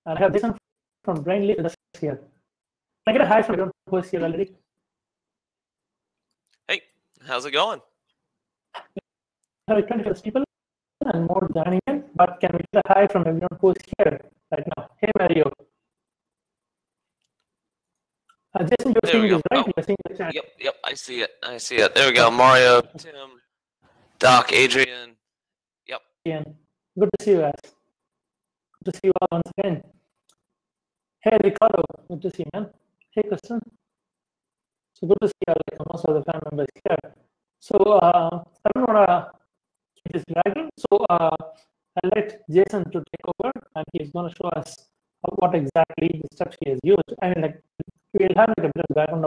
And I have Jason from BrainLeaf with us here. Can I get a hi from everyone who is here already? Hey, how's it going? I have 25 people and more joining in, but can we get a hi from everyone who is here right now? Hey, Mario. Jason, you're seeing this, right? You're seeing the chat. Yep, I see it. There we go. Mario, Tim, Doc, Adrian. Yep. Ian. Good to see you guys. Good to see you all once again. Hey, Ricardo. Good to see you, man. Hey, Kristen. So good to see most of the family members here. So I don't want to keep this dragging. So I'll let Jason to take over, and he's going to show us what exactly the steps he has used. I mean, like, we'll have like a bit of background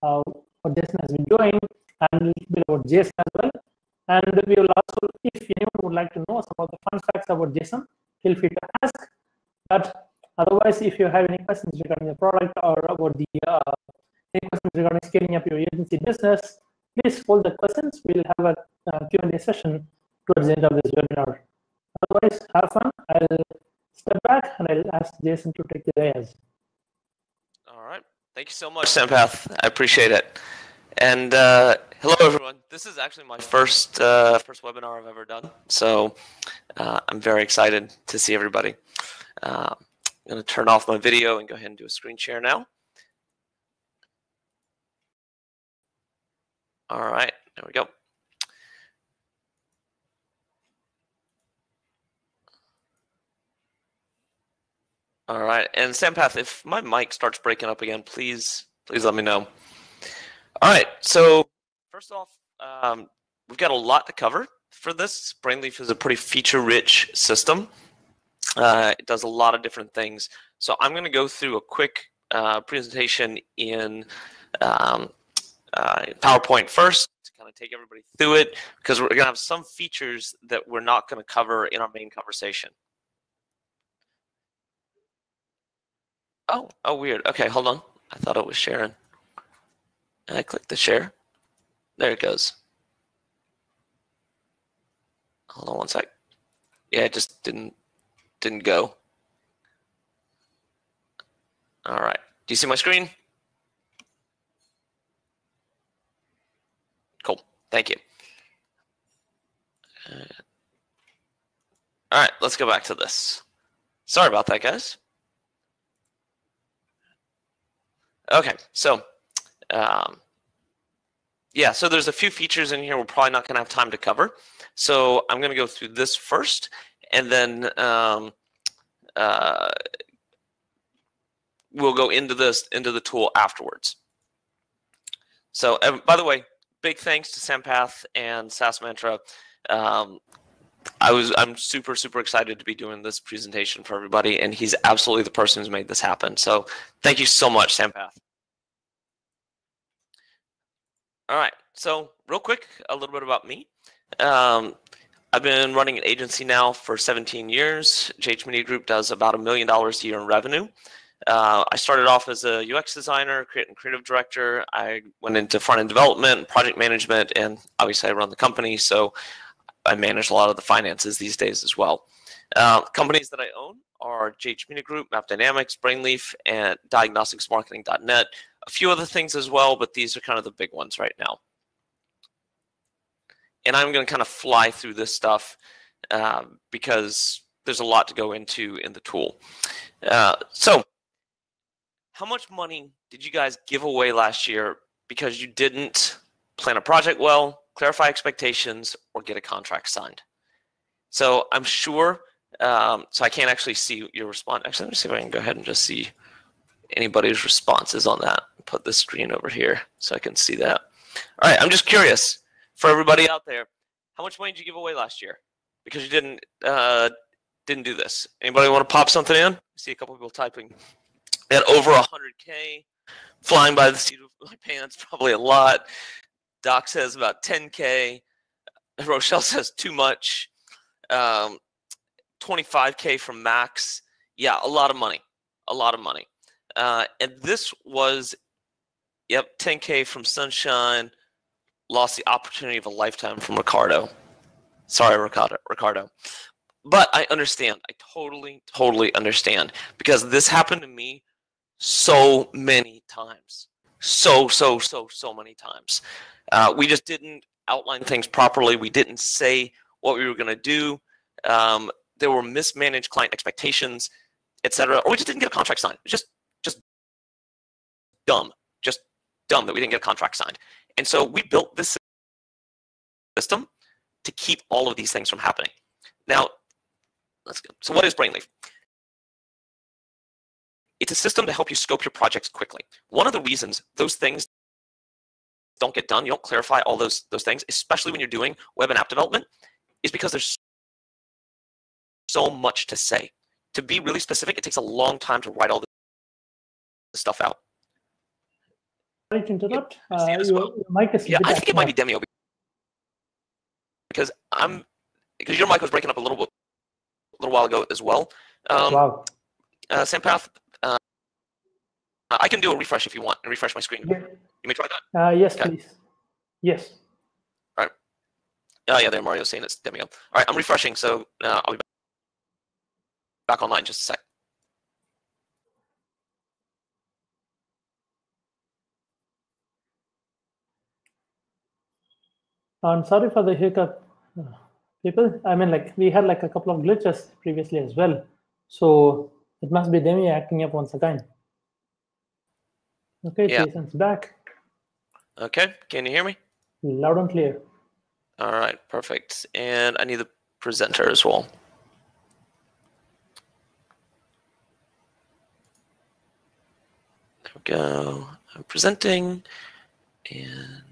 about what Jason has been doing, and a little bit about Jason as well. And we will also, if anyone would like to know some of the fun facts about Jason, feel free to ask. But otherwise, if you have any questions regarding the product or about the any questions regarding scaling up your agency business, please hold the questions. We'll have a Q&A session towards the end of this webinar. Otherwise, have fun. I'll step back and I'll ask Jason to take the dais. All right. Thank you so much, Sampath. I appreciate it. And hello, everyone. This is actually my first webinar I've ever done, so I'm very excited to see everybody. I'm going to turn off my video and go ahead and do a screen share now. All right, there we go. All right, and Sampath, if my mic starts breaking up again, please let me know. All right, so first off, we've got a lot to cover for this. BrainLeaf is a pretty feature-rich system. It does a lot of different things. So I'm going to go through a quick presentation in PowerPoint first to kind of take everybody through it, because we're going to have some features that we're not going to cover in our main conversation. Oh, weird. Okay, hold on. I thought it was sharing. I clicked the share. There it goes. Hold on one sec. Yeah, it just didn't go. All right. Do you see my screen? Cool. Thank you. All right, let's go back to this. Sorry about that, guys. Okay, so yeah, so there's a few features in here we're probably not going to have time to cover. So I'm going to go through this first, and then we'll go into the tool afterwards. So by the way, big thanks to Sampath and SaaS Mantra. I'm super excited to be doing this presentation for everybody, and he's absolutely the person who's made this happen. So thank you so much, Sampath. All right, so real quick, a little bit about me. I've been running an agency now for 17 years. JH Media Group does about $1 million a year in revenue. I started off as a UX designer, creative director. I went into front-end development, project management, and obviously I run the company, so I manage a lot of the finances these days as well. Companies that I own are JH Media Group, Map Dynamics, BrainLeaf, and diagnosticsmarketing.net. A few other things as well, but these are kind of the big ones right now. And I'm going to kind of fly through this stuff because there's a lot to go into in the tool. So how much money did you guys give away last year because you didn't plan a project well, clarify expectations, or get a contract signed? So I'm sure, so I can't actually see your response. Actually, let me see if I can go ahead and just see anybody's responses on that. Put the screen over here so I can see that. All right, I'm just curious for everybody out there, how much money did you give away last year because you didn't do this? Anybody want to pop something in? I see a couple people typing. At over 100K, flying by the seat of my pants, probably a lot. Doc says about 10K. Rochelle says too much. 25K from Max. Yeah, a lot of money. A lot of money. And this was, yep, 10K from Sunshine. Lost the opportunity of a lifetime from Ricardo. Sorry, Ricardo. But I understand. I totally understand, because this happened to me so many times. So many times. We just didn't outline things properly. We didn't say what we were going to do. There were mismanaged client expectations, etc. Or we just didn't get a contract signed. Just dumb. Just dumb that we didn't get a contract signed. And so we built this system to keep all of these things from happening. Now, let's go. So what is BrainLeaf? It's a system to help you scope your projects quickly. One of the reasons those things don't get done, you don't clarify all those things, especially when you're doing web and app development, is because there's so much to say. To be really specific, it takes a long time to write all this stuff out. Sorry to interrupt. Your mic is I think it might be Demio, because your mic was breaking up a little while ago as well. Wow. Sampath, I can do a refresh if you want, and refresh my screen. Yeah. You may try that. Yes, okay. Please. Yes. All right. Yeah, there Mario's saying it's Demio. All right, I'm refreshing, so I'll be back online in just a sec. I'm sorry for the hiccup, people. I mean, like, we had like a couple of glitches previously as well. So it must be Demi acting up once again. Okay, yeah. Jason's back. Okay, can you hear me? Loud and clear. All right, perfect. And I need the presenter as well. There we go. I'm presenting, and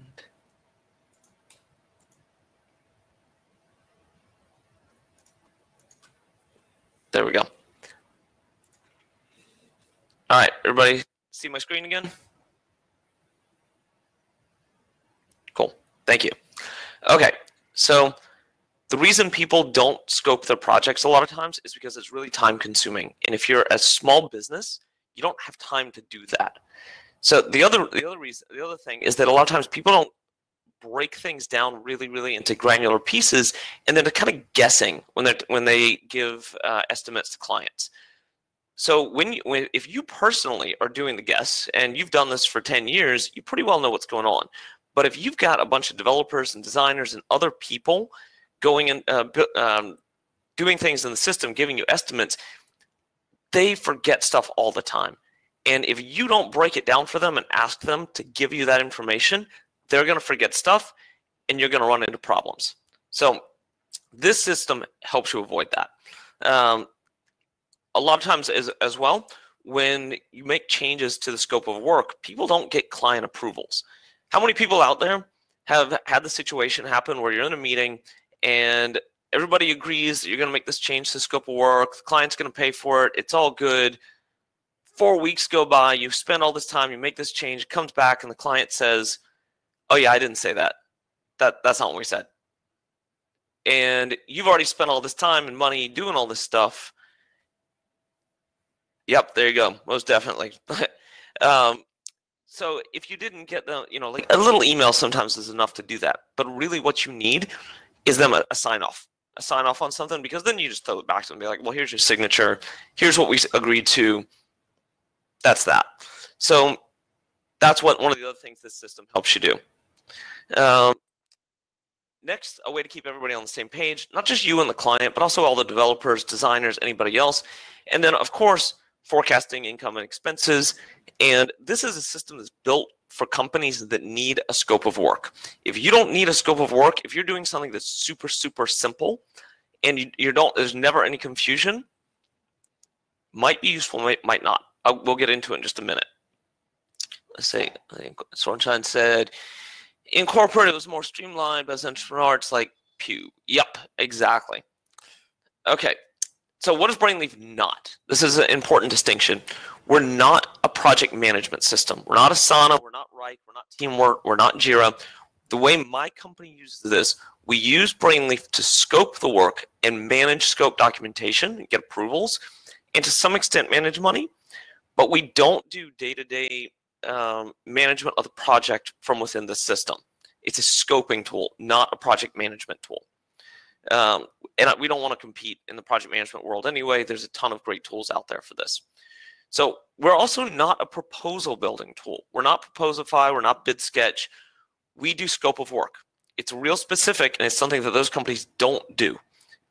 there we go. All right, everybody see my screen again? Cool, thank you. Okay, so the reason people don't scope their projects a lot of times is because it's really time consuming. And if you're a small business, you don't have time to do that. So the other thing is that a lot of times people don't break things down really into granular pieces, and then they're kind of guessing when they give estimates to clients. So if you personally are doing the guess, and you've done this for 10 years, you pretty well know what's going on. But if you've got a bunch of developers and designers and other people going and doing things in the system, giving you estimates, they forget stuff all the time. And if you don't break it down for them and ask them to give you that information, they're going to forget stuff, and you're going to run into problems. So this system helps you avoid that. A lot of times as well, when you make changes to the scope of work, people don't get client approvals. How many people out there have had the situation happen where you're in a meeting and everybody agrees that you're going to make this change to the scope of work, the client's going to pay for it, it's all good. 4 weeks go by, you spend all this time, you make this change, it comes back, and the client says, oh yeah, I didn't say that. That's not what we said. And you've already spent all this time and money doing all this stuff. Yep, there you go, most definitely. So if you didn't get the, like a little email sometimes is enough to do that. But really what you need is them a sign off on something, because then you just throw it back to them and be like, well, here's your signature. Here's what we agreed to. That's that. So that's one of the other things this system helps you do. Next, a way to keep everybody on the same page, not just you and the client, but also all the developers, designers, anybody else. And then, of course, forecasting income and expenses. And this is a system that's built for companies that need a scope of work. If you don't need a scope of work, if you're doing something that's super simple, and there's never any confusion, might be useful, might not. We'll get into it in just a minute. Let's say, I think Sunshine said, in corporate, it was more streamlined, but as an entrepreneur, it's like, pew. Yep, exactly. Okay, so what is BrainLeaf not? This is an important distinction. We're not a project management system. We're not Asana, we're not Wrike, we're not Teamwork, we're not Jira. The way my company uses this, we use BrainLeaf to scope the work and manage scope documentation and get approvals, and to some extent manage money, but we don't do day-to-day management of the project from within the system. It's a scoping tool, not a project management tool. And we don't want to compete in the project management world anyway. There's a ton of great tools out there for this. So we're also not a proposal building tool. We're not Proposify. We're not BidSketch. We do scope of work. It's real specific, and it's something that those companies don't do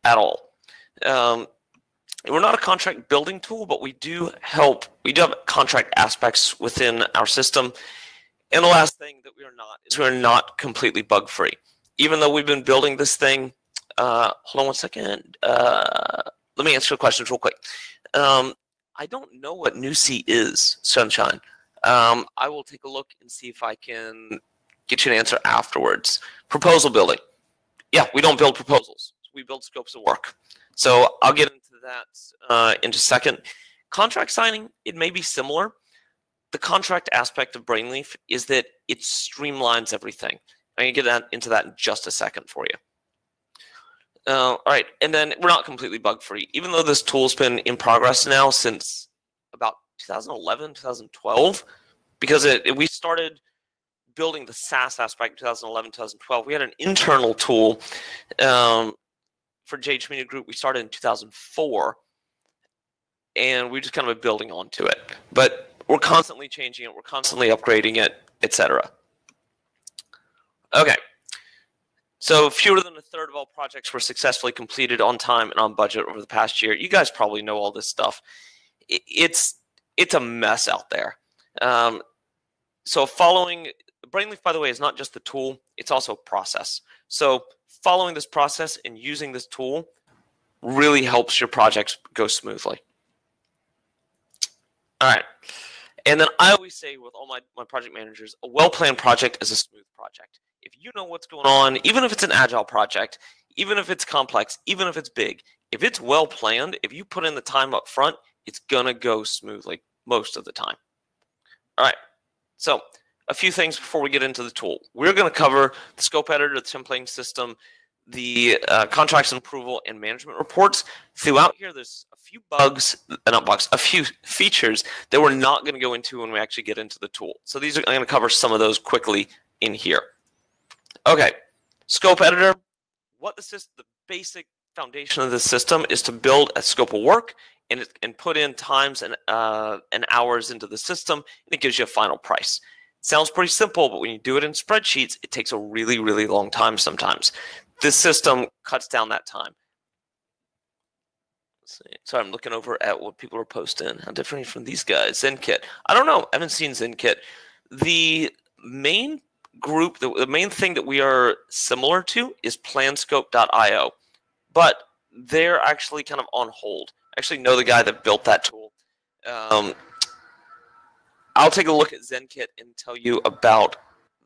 at all. We're not a contract building tool, but we do have contract aspects within our system. And the last thing that we are not is we're not completely bug-free. Even though we've been building this thing, hold on one second. Let me answer the questions real quick. I don't know what NewC is, Sunshine. I will take a look and see if I can get you an answer afterwards. Proposal building. Yeah, we don't build proposals. We build scopes of work. So I'll get into that in just a second. Contract signing, it may be similar. The contract aspect of BrainLeaf is that it streamlines everything. I'm going to get into that in just a second for you. All right, and then we're not completely bug-free. Even though this tool's been in progress now since about 2011, 2012, because we started building the SaaS aspect in 2011, 2012. We had an internal tool for JH Media Group. We started in 2004, and we just kind of been building onto it. But we're constantly changing it. We're constantly upgrading it, etc. Okay. So fewer than a third of all projects were successfully completed on time and on budget over the past year. You guys probably know all this stuff. It's a mess out there. So following BrainLeaf, by the way, is not just the tool, it's also a process. So following this process and using this tool really helps your projects go smoothly. All right. And then I always say with all my project managers, a well-planned project is a smooth project. If you know what's going on, even if it's an agile project, even if it's complex, even if it's big, if it's well-planned, if you put in the time up front, it's going to go smoothly most of the time. All right. So a few things before we get into the tool. We're going to cover the scope editor, the templating system, the contracts and approval and management reports. Throughout here, there's a few a few features that we're not going to go into when we actually get into the tool. So I'm going to cover some of those quickly in here. Okay, scope editor. The basic foundation of the system is to build a scope of work and put in times and hours into the system, and it gives you a final price. Sounds pretty simple, but when you do it in spreadsheets, it takes a really, really long time sometimes. This system cuts down that time. Let's see. So I'm looking over at what people are posting. How different from these guys? ZenKit. I don't know. I haven't seen ZenKit. The main group, the main thing that we are similar to is planscope.io, but they're actually kind of on hold. I actually know the guy that built that tool. I'll take a look at ZenKit and tell you about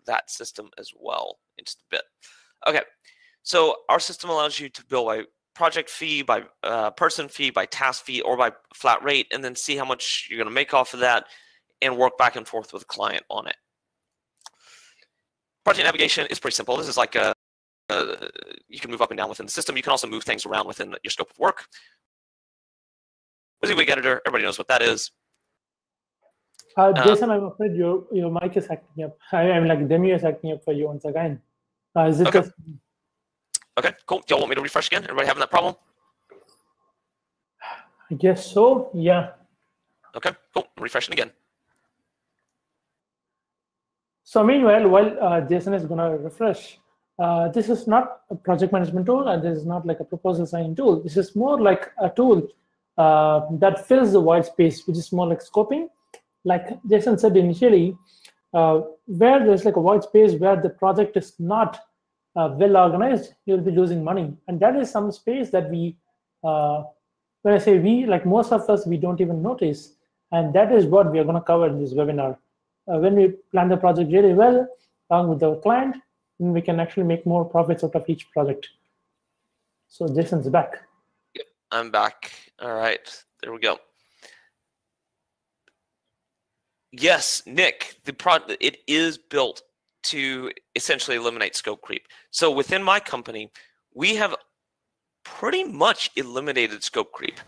that system as well in just a bit. Okay, so our system allows you to bill by project fee, by person fee, by task fee, or by flat rate, and then see how much you're going to make off of that and work back and forth with the client on it. Project navigation is pretty simple. This is like you can move up and down within the system. You can also move things around within your scope of work. WYSIWYG editor, everybody knows what that is. Jason, I'm afraid your mic is acting up. I'm like Demi is acting up for you once again. Is it okay. Just... Okay, cool. Do y'all want me to refresh again? Everybody having that problem? I guess so, yeah. Okay, cool. I'm refreshing again. So meanwhile, while Jason is going to refresh, this is not a project management tool, and this is not like a proposal signing tool. This is more like a tool that fills the white space, which is more like scoping. Like Jason said initially, where there's like a white space where the project is not well organized, you'll be losing money. And that is some space that we, when I say we, like most of us, we don't even notice. And that is what we are going to cover in this webinar. When we plan the project really well, along with the client, then we can actually make more profits out of each project. So Jason's back. Yep, I'm back. All right, there we go. Yes, Nick, it is built to essentially eliminate scope creep. So within my company, we have pretty much eliminated scope creep.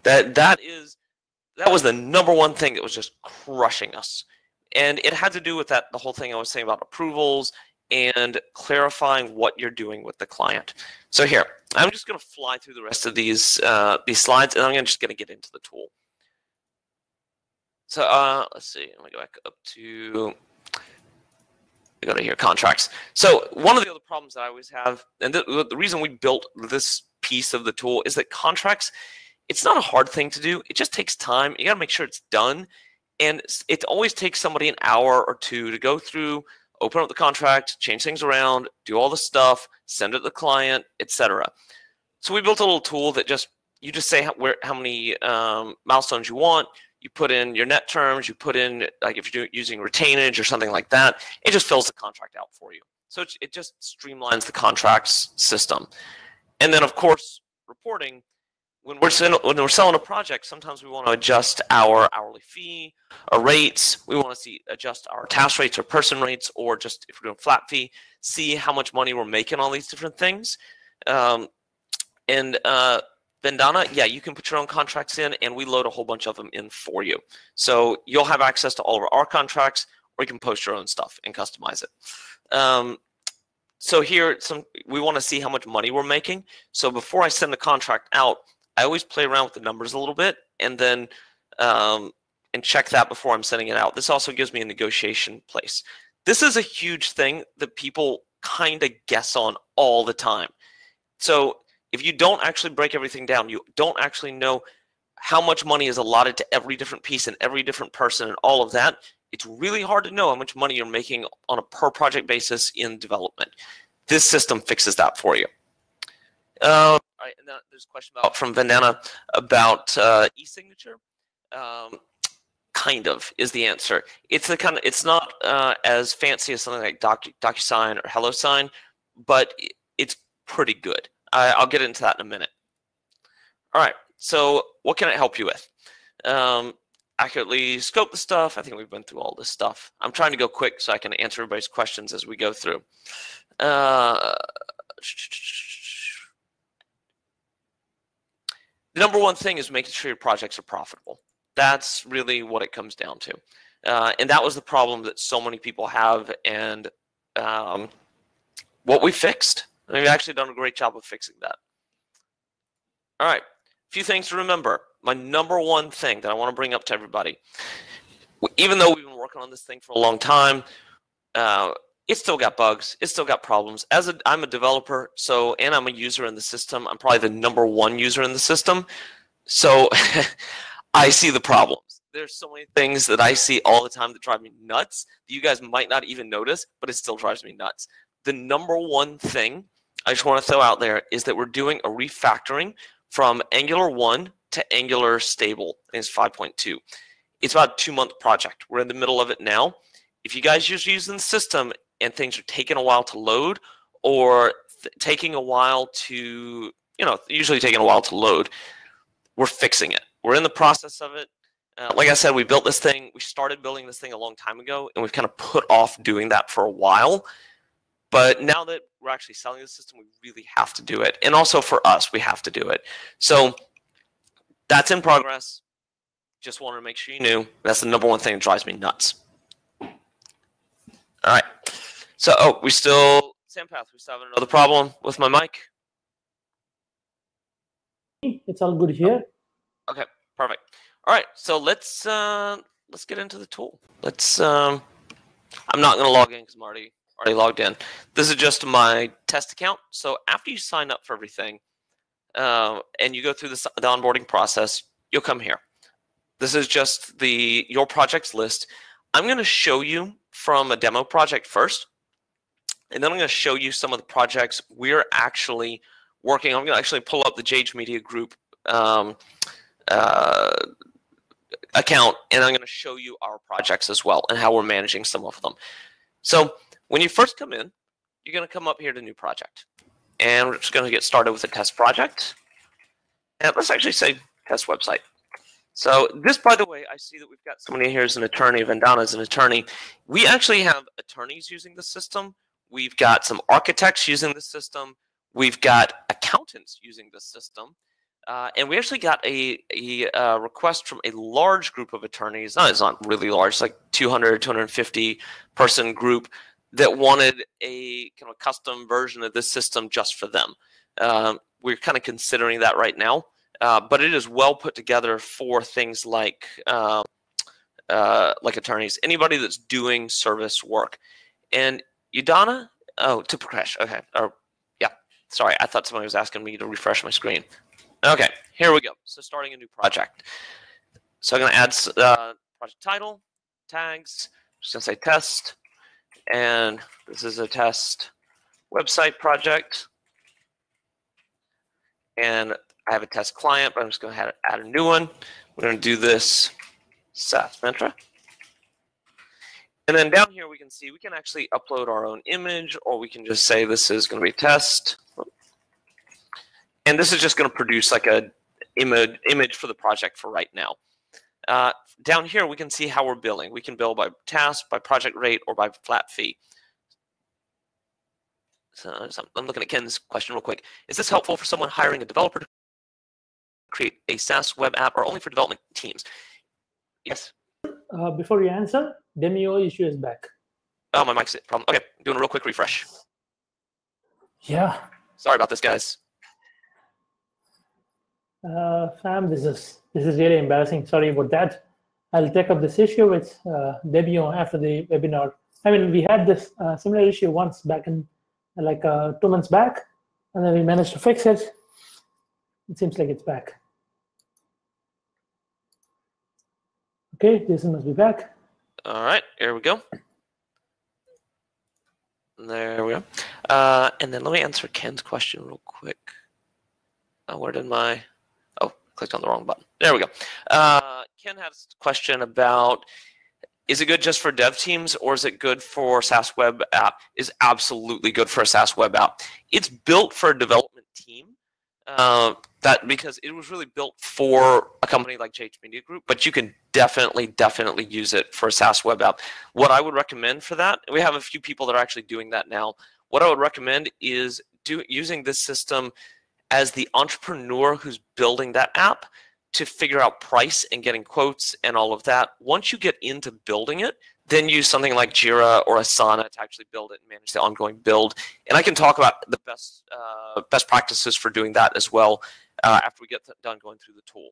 That was the number one thing that was just crushing us. And it had to do with the whole thing I was saying about approvals and clarifying what you're doing with the client. So here, I'm just going to fly through the rest of these slides, and I'm just going to get into the tool. So let's see. Let me go back up to. We go to here, contracts. So one of the other problems that I always have, and the reason we built this piece of the tool is that contracts, it's not a hard thing to do. It just takes time. You got to make sure it's done, and it always takes somebody an hour or two to go through, open up the contract, change things around, do all the stuff, send it to the client, etc. So we built a little tool that you just say how many milestones you want. You put in your net terms, you put in, like if you're using retainage or something like that, it just fills the contract out for you. So it just streamlines the contracts system. And then, of course, reporting, when we're selling a project, sometimes we want to adjust our hourly fee, our rates. We want to adjust our task rates or person rates, or just if we're doing flat fee, see how much money we're making on these different things. Vendana, yeah, you can put your own contracts in, and we load a whole bunch of them in for you. So you'll have access to all of our contracts, or you can post your own stuff and customize it. So here, we want to see how much money we're making. So before I send the contract out, I always play around with the numbers a little bit, and then and check that before I'm sending it out. This also gives me a negotiation place. This is a huge thing that people kind of guess on all the time. So if you don't actually break everything down, you don't actually know how much money is allotted to every different piece and every different person and all of that, it's really hard to know how much money you're making on a per project basis in development. This system fixes that for you. All right, and there's a question from Vandana about e-signature. Kind of is the answer. It's not as fancy as something like DocuSign or HelloSign, but it's pretty good. I'll get into that in a minute. All right, so what can I help you with? Accurately scope the stuff. I think we've been through all this stuff. I'm trying to go quick so I can answer everybody's questions as we go through. The number one thing is making sure your projects are profitable. That's really what it comes down to. And that was the problem that so many people have, and what we fixed. We've actually done a great job of fixing that. All right, a few things to remember. My number one thing that I want to bring up to everybody, even though we've been working on this thing for a long time, it's still got bugs. It's still got problems. I'm a developer, and I'm a user in the system. I'm probably the number one user in the system. So I see the problems. There's so many things that I see all the time that drive me nuts that you guys might not even notice, but it still drives me nuts. The number one thing I just want to throw out there is that we're doing a refactoring from Angular 1 to Angular Stable. I think it's 5.2. It's about a 2-month project. We're in the middle of it now. If you guys just using the system and things are taking a while to load, or taking a while to, usually taking a while to load, we're fixing it. We're in the process of it. Like I said, we built this thing. We started building this thing a long time ago, and we've kind of put off doing that for a while. But now that we're actually selling the system, we really have to do it. And also for us, we have to do it. So that's in progress. Just wanted to make sure you knew. That's the number one thing that drives me nuts. All right. So, Sampath, we still having another problem with my mic? It's all good here. Okay, perfect. All right, so let's get into the tool. I'm not going to log in because I'm already logged in. This is just my test account. So after you sign up for everything and you go through the onboarding process, you'll come here. This is just your projects list. I'm going to show you from a demo project first, and then I'm going to show you some of the projects we're actually working on. I'm going to actually pull up the JH Media Group account, and I'm going to show you our projects as well and how we're managing some of them. So when you first come in, you're going to come up here to New Project. And we're just going to get started with a test project. And let's actually say test website. So this, by the way, I see that we've got somebody here as an attorney. Vandana is an attorney. We actually have attorneys using the system. We've got some architects using the system. We've got accountants using the system. And we actually got a request from a large group of attorneys. No, it's not really large. It's like 200, 250 person group that wanted a kind of custom version of this system just for them. We're kind of considering that right now, but it is well put together for things like attorneys, anybody that's doing service work. And Udana, to Prakash, okay, yeah, sorry, I thought somebody was asking me to refresh my screen. Okay, here we go. So starting a new project. So I'm going to add project title, tags, just going to say test, and this is a test website project. And I have a test client, but I'm just going to add a new one. We're going to do this SaaS mantra. And then down here we can see we can actually upload our own image, or we can just say this is going to be test. And this is just going to produce like a image for the project for right now. Down here we can see how we're billing. We can bill by task, by project rate, or by flat fee. So I'm looking at Ken's question real quick. Is this helpful for someone hiring a developer to create a SaaS web app, or only for development teams? Yes. Before you answer, Demio issue is back. Oh, my mic's problem. Okay, doing a real quick refresh. Yeah. Sorry about this, guys. Fam, this is really embarrassing. Sorry about that. I'll take up this issue with Demio after the webinar. I mean, we had this similar issue once back in like 2 months back, and then we managed to fix it. It seems like it's back. Okay, Jason must be back. All right, here we go. There we go. And then let me answer Ken's question real quick. Where did my... Oh, clicked on the wrong button. There we go. Ken has a question about, is it good just for dev teams, or is it good for SaaS web app? Is absolutely good for a SaaS web app. It's built for a development team. Because it was really built for a company like JH Media Group, but you can definitely use it for a SaaS web app. What I would recommend for that, we have a few people that are actually doing that now. What I would recommend is using this system as the entrepreneur who's building that app to figure out price and getting quotes and all of that. Once you get into building it, then use something like Jira or Asana to actually build it and manage the ongoing build. And I can talk about the best practices for doing that as well after we get done going through the tool.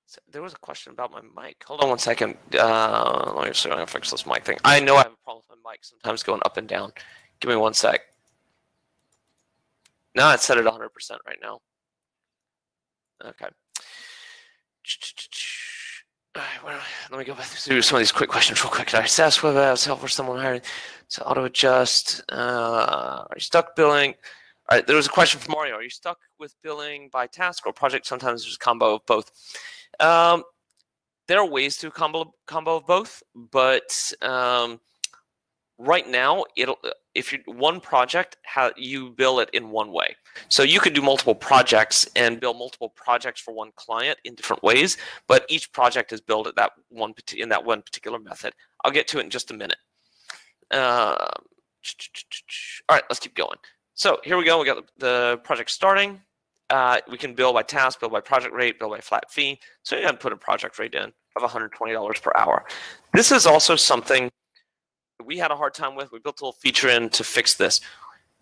So there was a question about my mic. Hold on one second. Let me see if I can fix this mic thing. I know I have a problem with my mic sometimes going up and down. Give me 1 sec. No, it's set at 100% right now. Okay. Let me go back through some of these quick questions real quick. SaaS web apps help for someone hiring. So auto adjust. Are you stuck billing? All right. There was a question from Mario. Are you stuck with billing by task or project? Sometimes there's a combo of both. There are ways to combo of both, but right now, if you one project, you bill it in one way. So you could do multiple projects and bill multiple projects for one client in different ways, but each project is billed at in that one particular method. I'll get to it in just a minute. All right, let's keep going. So here we go. We got the project starting. We can bill by task, bill by project rate, bill by flat fee. So you got to put a project rate in of $120 per hour. This is also something we had a hard time with. We built a little feature in to fix this.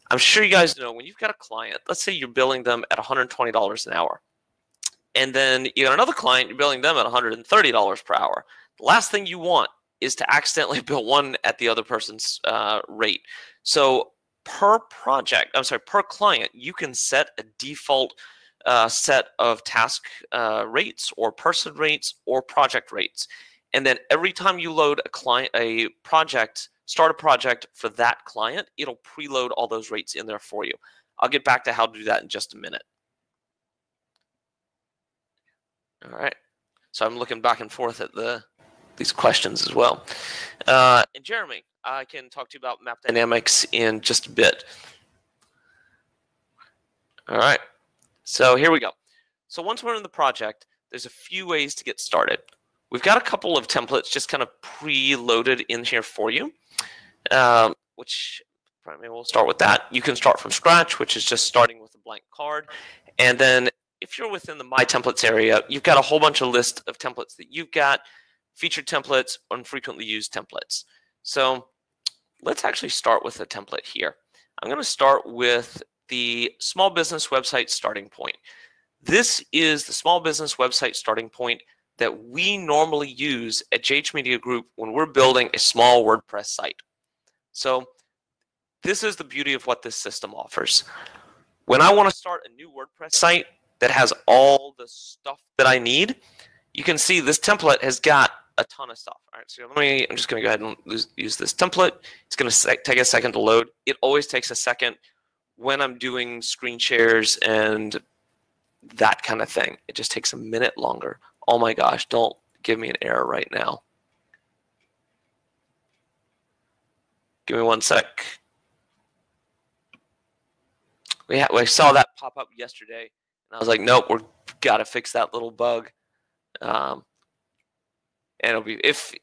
I'm sure you guys know when you've got a client, let's say you're billing them at $120 an hour, and then you got another client, you're billing them at $130 per hour. The last thing you want is to accidentally bill one at the other person's rate. So per client, you can set a default set of task rates or person rates or project rates. And then every time you load start a project for that client, it'll preload all those rates in there for you. I'll get back to how to do that in just a minute. All right. So I'm looking back and forth at these questions as well. And Jeremy, I can talk to you about map dynamics in just a bit. All right. So here we go. So once we're in the project, there's a few ways to get started. We've got a couple of templates just kind of preloaded in here for you, which we'll start with that. You can start from scratch, which is just starting with a blank card. And then if you're within the My Templates area, you've got a whole bunch of list of templates that you've got, featured templates, unfrequently used templates. So let's actually start with a template here. I'm going to start with the small business website starting point. This is the small business website starting point that we normally use at JH Media Group when we're building a small WordPress site. So this is the beauty of what this system offers. When I want to start a new WordPress site that has all the stuff that I need, you can see this template has got a ton of stuff. All right, so I'm just going to go ahead and use this template. It's going to take a second to load. It always takes a second when I'm doing screen shares and that kind of thing. It just takes a minute longer. Oh my gosh, don't give me an error right now. Give me 1 sec. We saw that pop up yesterday, and I was like, nope, we've got to fix that little bug. And it'll be if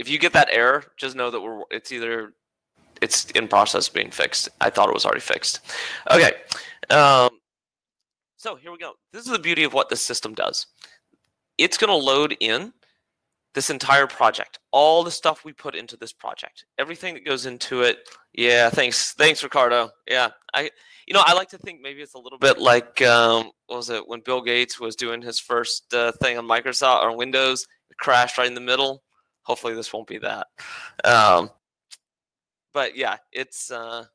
you get that error, just know that it's in process of being fixed. I thought it was already fixed. Okay, so here we go. This is the beauty of what this system does. It's going to load in this entire project, all the stuff we put into this project, everything that goes into it. Yeah, thanks, Ricardo. Yeah, I like to think maybe it's a little bit like what was it when Bill Gates was doing his first thing on Microsoft or Windows, it crashed right in the middle. Hopefully this won't be that. But yeah, it's we're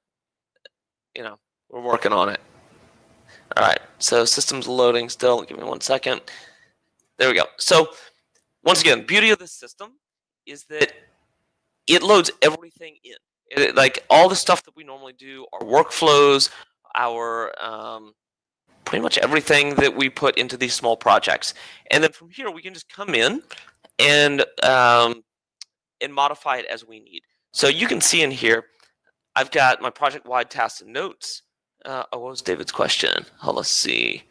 working on it. All right, so system's loading still. Give me 1 second. There we go. So once again, beauty of this system is that it loads everything in. Like all the stuff that we normally do, our workflows, our pretty much everything that we put into these small projects. And then from here, we can just come in and modify it as we need. So you can see in here, I've got my project-wide tasks and notes. What was David's question? Let's see.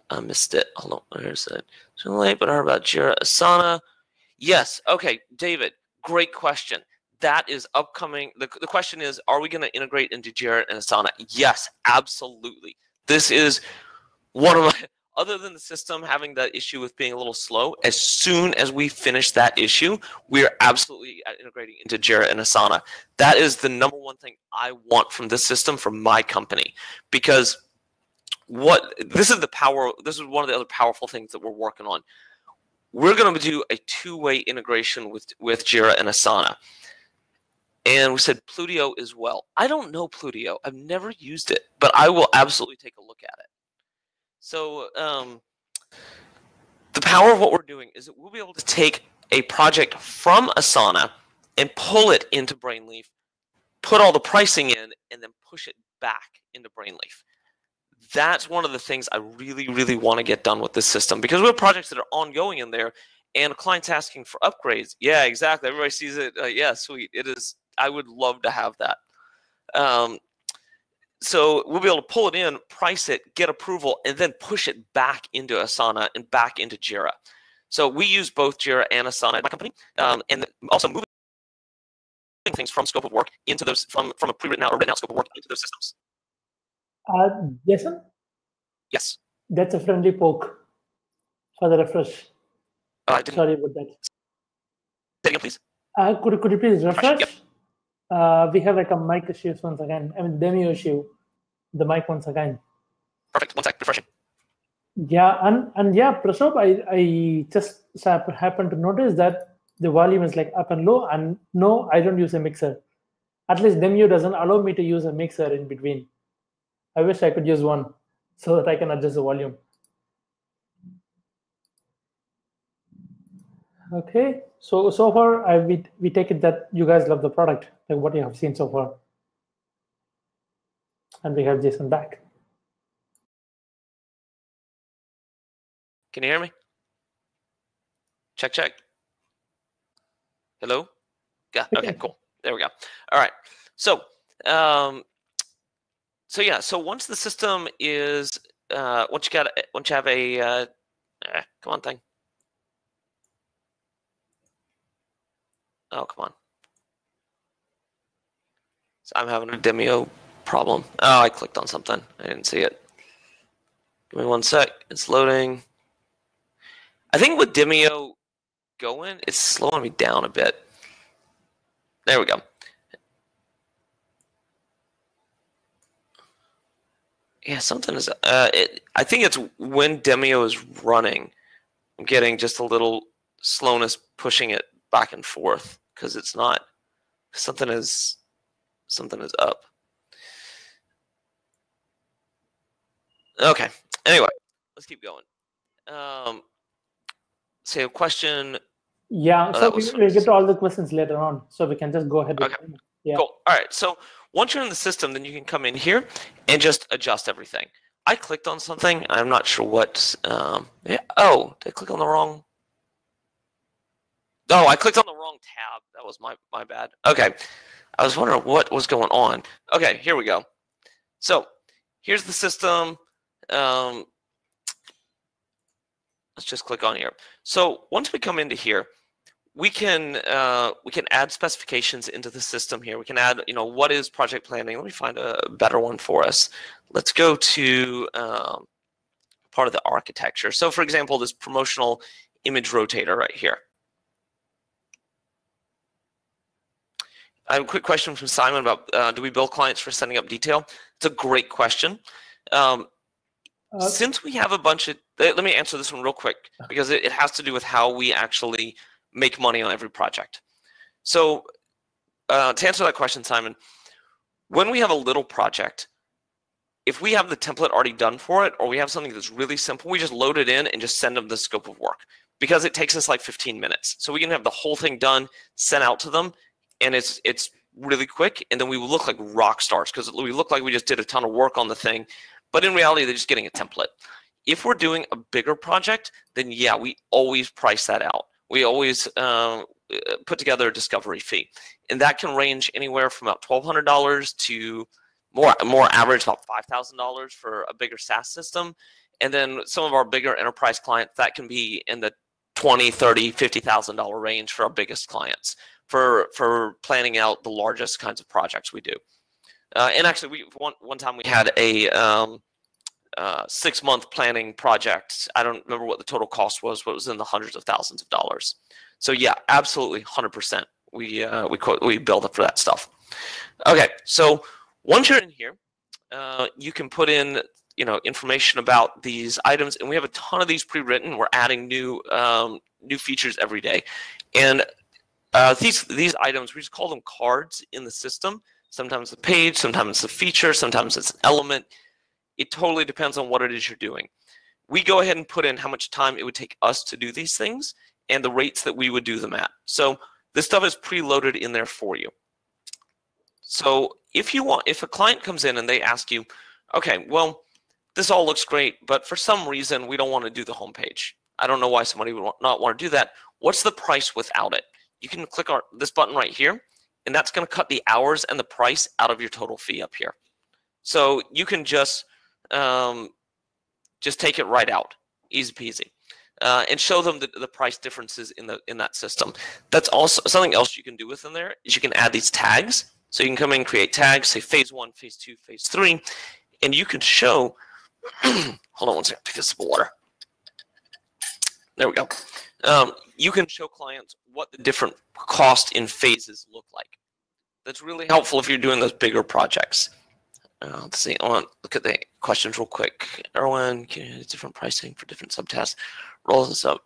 I missed it. Hold on. Where's it? Too late, but I heard about Jira Asana. Yes. Okay, David. Great question. That is upcoming. The question is, are we going to integrate into Jira and Asana? Yes, absolutely. This is one of my, other than the system having that issue with being a little slow, as soon as we finish that issue, we are absolutely integrating into Jira and Asana. That is the number one thing I want from this system for my company, because this is one of the other powerful things that we're working on. We're going to do a two-way integration with Jira and Asana. And we said Plutio as well. I don't know Plutio. I've never used it, but I will absolutely take a look at it. So the power of what we're doing is that we'll be able to take a project from Asana and pull it into BrainLeaf, put all the pricing in, and then push it back into BrainLeaf. That's one of the things I really, really want to get done with this system, because we have projects that are ongoing in there and a client's asking for upgrades. Yeah, exactly. Everybody sees it. Yeah, sweet. It is. I would love to have that. So we'll be able to pull it in, price it, get approval, and then push it back into Asana and back into Jira. So we use both Jira and Asana at my company, and also moving things from scope of work into those, from a pre-written out or written out scope of work into those systems. Jason? Yes. That's a friendly poke for the refresh. Sorry about that. Say again, please. Could you please refresh? Yep. We have like a mic issue once again. I mean, demo issue. The mic once again. Perfect. 1 sec. Refreshing. Yeah, and yeah, Prasad, I just happened to notice that the volume is like up and low. And no, I don't use a mixer. At least Demio doesn't allow me to use a mixer in between. I wish I could use one so that I can adjust the volume. Okay, so far we take it that you guys love the product, like what you have seen so far. And we have Jason back. Can you hear me? Check, check. Hello? Yeah, okay, cool. There we go. All right. So, yeah, so once the system is, once you have a, come on thing. Oh, come on. So I'm having a Demio problem. Oh, I clicked on something. I didn't see it. Give me 1 sec. It's loading. I think with Demio going, it's slowing me down a bit. There we go. Yeah, something is. I think it's when Demio is running, I'm getting just a little slowness pushing it back and forth because it's not. Something is up. Okay. Anyway, let's keep going. Say a question. Yeah, so we'll get to all the questions later on, so we can just go ahead with Okay. them. Yeah. Cool. All right. So once you're in the system, then you can come in here and just adjust everything. I clicked on something. I'm not sure what. Yeah. Oh, did I click on the wrong? Oh, I clicked on the wrong tab. That was my bad. Okay. I was wondering what was going on. Okay, here we go. So here's the system. Let's just click on here. So once we come into here, we can add specifications into the system here. We can add, what is project planning? Let me find a better one for us. Let's go to part of the architecture. So for example, this promotional image rotator right here. I have a quick question from Simon about do we bill clients for setting up detail? It's a great question. Since we have a bunch of, let me answer this one real quick because it has to do with how we actually make money on every project. So to answer that question, Simon, when we have a little project, if we have the template already done for it or we have something that's really simple, we just load it in and just send them the scope of work because it takes us like 15 minutes. So we can have the whole thing done, sent out to them, and it's really quick, and then we will look like rock stars because we look like we just did a ton of work on the thing, but in reality, they're just getting a template. If we're doing a bigger project, then yeah, we always price that out. We always put together a discovery fee, and that can range anywhere from about $1,200 to more average, about $5,000 for a bigger SaaS system, and then some of our bigger enterprise clients, that can be in the $20,000, $30,000, $50,000 range for our biggest clients. For planning out the largest kinds of projects we do. And actually, one time we had a 6-month planning project. I don't remember what the total cost was, but it was in the hundreds of thousands of dollars. So yeah, absolutely, 100%. We build up for that stuff. Okay, so once you're in here, you can put in information about these items, and we have a ton of these pre-written. We're adding new features every day, and these items, we just call them cards in the system. Sometimes it's a page, sometimes it's a feature, sometimes it's an element. It totally depends on what it is you're doing. We go ahead and put in how much time it would take us to do these things and the rates that we would do them at. So this stuff is preloaded in there for you. So if a client comes in and they ask you, okay, well, this all looks great, but for some reason we don't want to do the homepage. I don't know why somebody would not want to do that. What's the price without it? You can click on this button right here, and that's going to cut the hours and the price out of your total fee up here. So you can just take it right out, easy peasy, and show them the price differences in that system. That's also something else you can do within there is you can add these tags. So you can come in and create tags, say phase 1, phase 2, phase 3, and you can show. Hold on one second, take a sip of water. There we go. You can show clients what the different cost in phases look like. That's really helpful if you're doing those bigger projects. Let's see. I want to look at the questions real quick. Erwin, different pricing for different subtasks. Roll this up.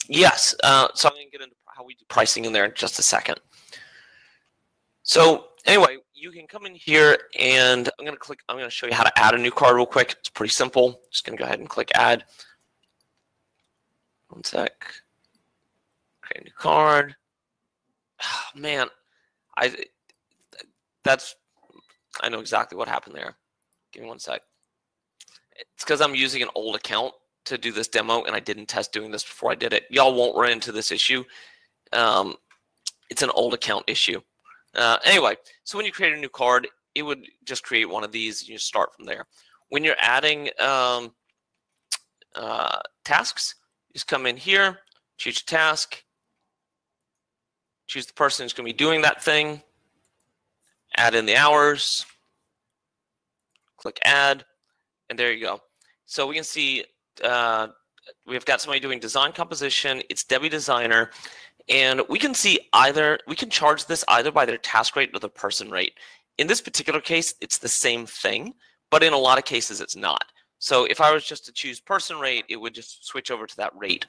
Yes. So I'm going to get into how we do pricing in there in just a second. So anyway, you can come in here, and I'm going to show you how to add a new card real quick. It's pretty simple. Just going to go ahead and click Add. One sec. Create a new card. Oh, man, I know exactly what happened there. Give me one sec. It's because I'm using an old account to do this demo, and I didn't test doing this before I did it. Y'all won't run into this issue. It's an old account issue. Anyway, so when you create a new card, it would just create one of these, and you start from there. When you're adding tasks, just come in here, choose a task, choose the person who's going to be doing that thing, add in the hours, click Add, and there you go. So we can see we've got somebody doing design composition. It's Debbie Designer. And we can see we can charge this either by their task rate or the person rate. In this particular case, it's the same thing, but in a lot of cases, it's not. So if I was just to choose person rate, it would just switch over to that rate.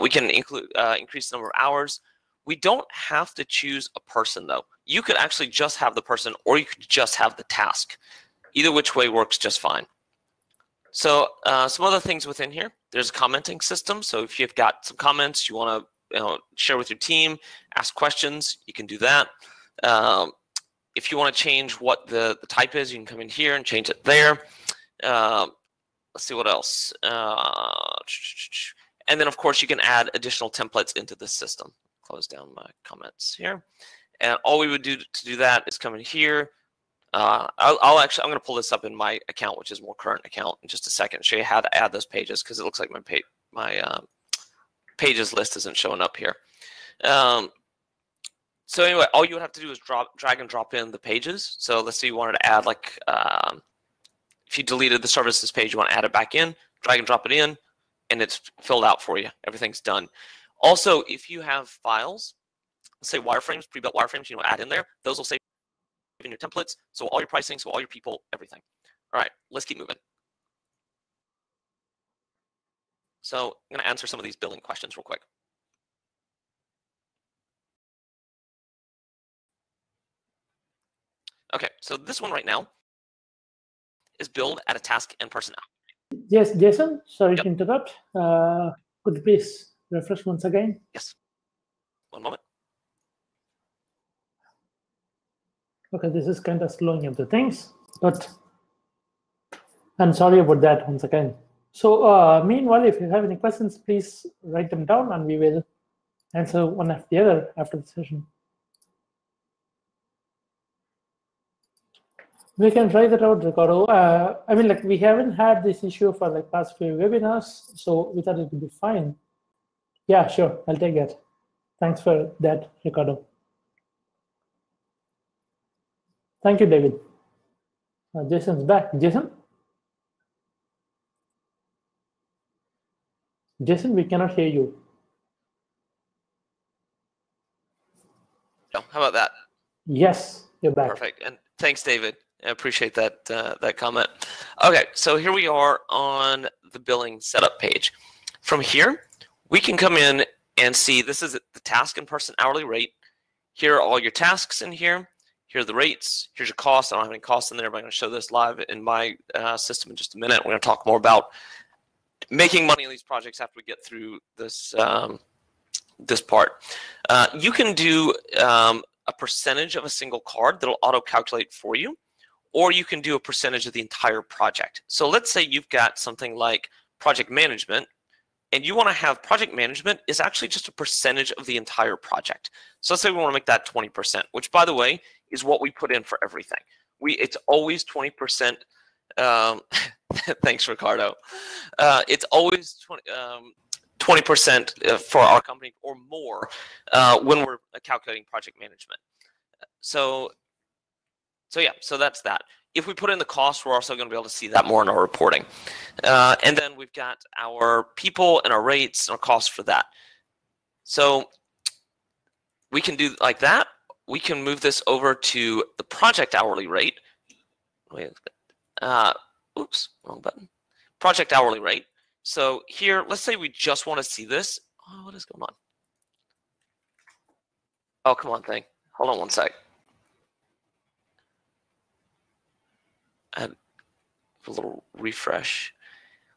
We can increase the number of hours. We don't have to choose a person, though. You could actually just have the person, or you could just have the task. Either which way works just fine. So some other things within here. There's a commenting system. So if you've got some comments you want to share with your team, ask questions, you can do that. If you want to change what the type is, you can come in here and change it there. Let's see what else. And then, of course, you can add additional templates into the system. Close down my comments here. And all we would do to do that is come in here. I'm going to pull this up in my account, which is a more current account, in just a second. Show you how to add those pages, because it looks like my pages list isn't showing up here. So anyway, all you would have to do is drag and drop in the pages. So let's say you wanted to add, like, if you deleted the services page, you want to add it back in, drag and drop it in, and it's filled out for you. Everything's done. Also, if you have files, let's say wireframes, pre-built wireframes, you want to add in there, those will save in your templates. So all your pricing, so all your people, everything. All right, let's keep moving. So I'm going to answer some of these billing questions real quick. Okay, so this one right now is billed at a task and personnel. Yes, Jason, sorry to interrupt. Could you please refresh once again? Yes. One moment. Okay, this is kind of slowing up the things, but I'm sorry about that once again. So meanwhile, if you have any questions, please write them down and we will answer one after the other after the session. We can try that out, Ricardo. I mean, like, we haven't had this issue for like past few webinars, so we thought it would be fine. Yeah, sure, I'll take that. Thanks for that, Ricardo. Thank you, David. Jason's back. Jason? Jason, we cannot hear you. Oh, how about that? Yes, you're back. Perfect. And thanks, David. I appreciate that that comment. Okay, so here we are on the billing setup page. From here, we can come in and see this is the task and person hourly rate. Here are all your tasks in here. Here are the rates. Here's your costs. I don't have any costs in there, but I'm going to show this live in my system in just a minute. We're going to talk more about making money on these projects after we get through this this part. You can do a percentage of a single card that'll auto-calculate for you, or you can do a percentage of the entire project. So let's say you've got something like project management, and you want to have project management is actually just a percentage of the entire project. So let's say we want to make that 20%, which, by the way, is what we put in for everything. It's always 20%. Thanks, Ricardo. It's always 20% for our company or more when we're calculating project management. So yeah, so that's that. If we put in the cost, we're also going to be able to see that more in our reporting. And then we've got our people and our rates and our costs for that. So we can do like that. We can move this over to the project hourly rate. Oops, wrong button. Project hourly rate. So here, let's say we just want to see this. Oh, what is going on? Oh, come on, thing. Hold on one sec. Add a little refresh.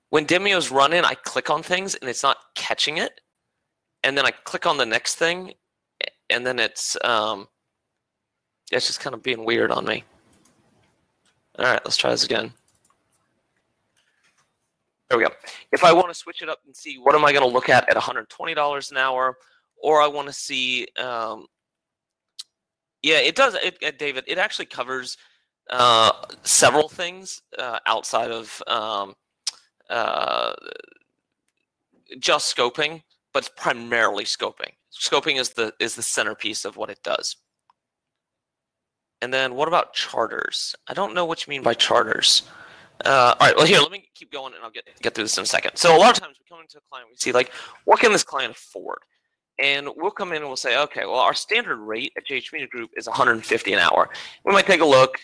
When Demio's running, I click on things and it's not catching it. And then I click on the next thing, and then it's just kind of being weird on me. All right, let's try this again. There we go. If I want to switch it up and see what am I going to look at $120 an hour, or I want to see, yeah, it does, David, it actually covers several things outside of just scoping, but it's primarily scoping. Scoping is the centerpiece of what it does. And then what about charters? I don't know what you mean by charters. All right, well, here, let me keep going, and I'll get through this in a second. So a lot of times we come into a client, we see, like, what can this client afford? And we'll come in and we'll say, okay, well, our standard rate at JH Media Group is $150 an hour. We might take a look,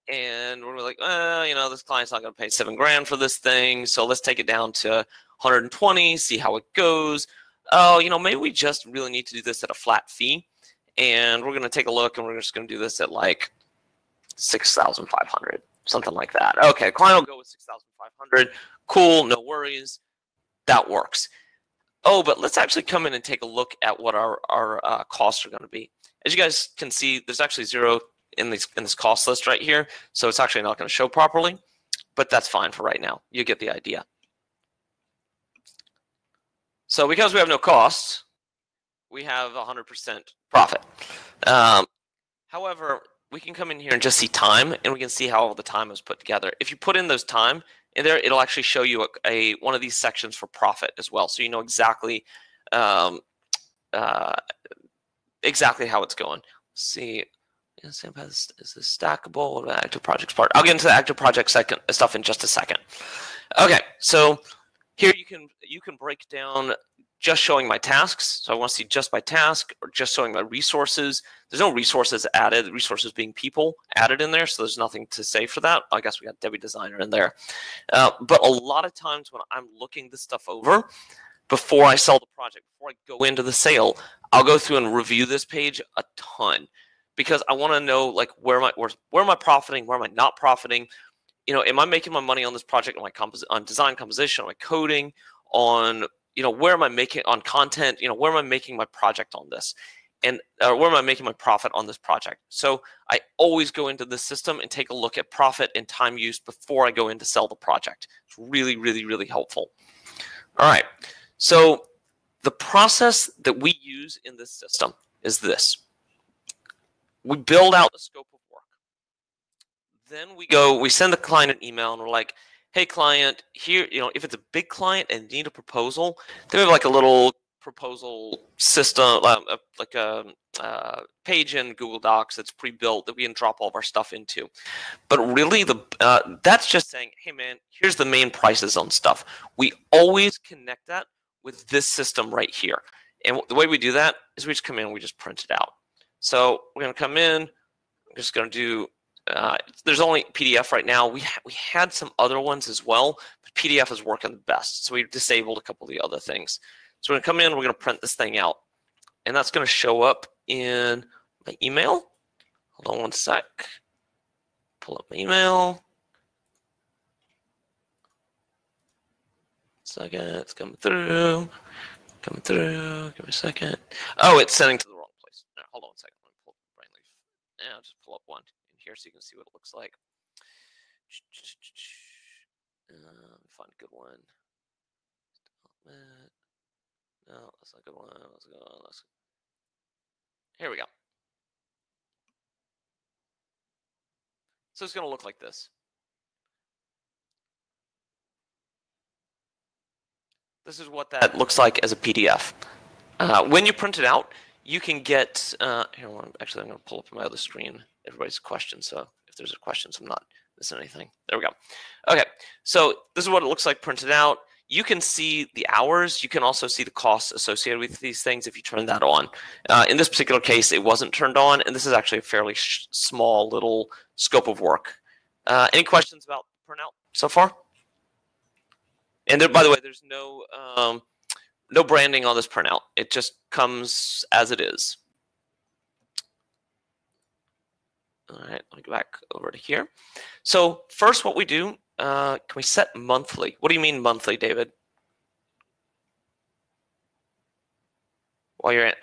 and we're like, you know, this client's not going to pay $7,000 for this thing, so let's take it down to 120, see how it goes. Oh, you know, maybe we just really need to do this at a flat fee, and we're going to take a look, and we're just going to do this at like 6,500, something like that. Okay, client will go with 6,500. Cool, no worries. That works. Oh, but let's actually come in and take a look at what our costs are going to be. As you guys can see, there's actually zero in this cost list right here, so it's actually not going to show properly, but that's fine for right now. You get the idea. So because we have no costs, we have 100% profit. However, we can come in here and just see time, and we can see how all the time is put together. If you put in those time in there, it'll actually show you one of these sections for profit as well, so you know exactly exactly how it's going. Let's see, is this stackable? What about active projects part? I'll get into the active project stuff in just a second. Okay, so here you can break down just showing my tasks. So I want to see just my task, or just showing my resources. There's no resources added, resources being people added in there, so there's nothing to say for that. I guess we got Debbie Designer in there. But a lot of times when I'm looking this stuff over, before I sell the project, before I go into the sale, I'll go through and review this page a ton, because I want to know, like, where am I profiting, where am I not profiting? You know, am I making my money on this project on design composition, on my coding, on, you know, where am I making on content? You know, where am I making my project on this, and where am I making my profit on this project? So I always go into the system and take a look at profit and time use before I go in to sell the project. It's really, really, really helpful. All right. So the process that we use in this system is this. We build out the scope of work. Then we send the client an email, and we're like, hey, client, here, you know, if it's a big client and need a proposal, they have like a little proposal system, like a page in Google Docs that's pre-built that we can drop all of our stuff into. But really, that's just saying, hey, man, here's the main prices on stuff. We always connect that with this system right here. And the way we do that is we just come in and we just print it out. So we're going to come in, I'm just going to do, there's only PDF right now. We had some other ones as well, but PDF is working the best. So we disabled a couple of the other things. So we're going to come in, we're going to print this thing out. And that's going to show up in my email. Hold on one sec. Pull up my email. Second, it's coming through. Coming through. Give me a second. Oh, it's sending to the wrong place. No, hold on a second. Let me pull up BrainLeaf. Yeah, I'll just pull up one in here so you can see what it looks like. Let me find a good one. No, that's not a good one. Let's go. Here we go. So it's going to look like this. This is what that looks like as a PDF. When you print it out, you can get, here, actually, I'm going to pull up my other screen, everybody's questions, so if there's a question, so I'm not missing anything. There we go. Okay, so this is what it looks like printed out. You can see the hours. You can also see the costs associated with these things if you turn that on. In this particular case, it wasn't turned on, and this is actually a fairly small little scope of work. Any questions about printout so far? And there, by the way, there's no no branding on this printout. It just comes as it is. All right, let me go back over to here. So first, what we do, can we set monthly? What do you mean monthly, David? While you're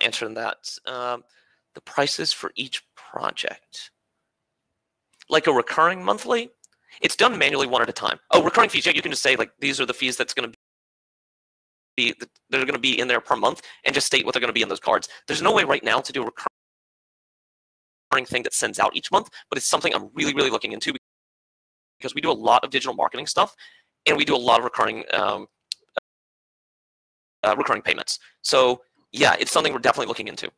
answering that, the prices for each project, like a recurring monthly. It's done manually one at a time. Oh, recurring fees, yeah, you can just say, like, these are the fees that's going to be, that are going to be in there per month, and just state what they're going to be in those cards. There's no way right now to do a recurring thing that sends out each month, but it's something I'm really, really looking into, because we do a lot of digital marketing stuff, and we do a lot of recurring recurring payments. So yeah, it's something we're definitely looking into.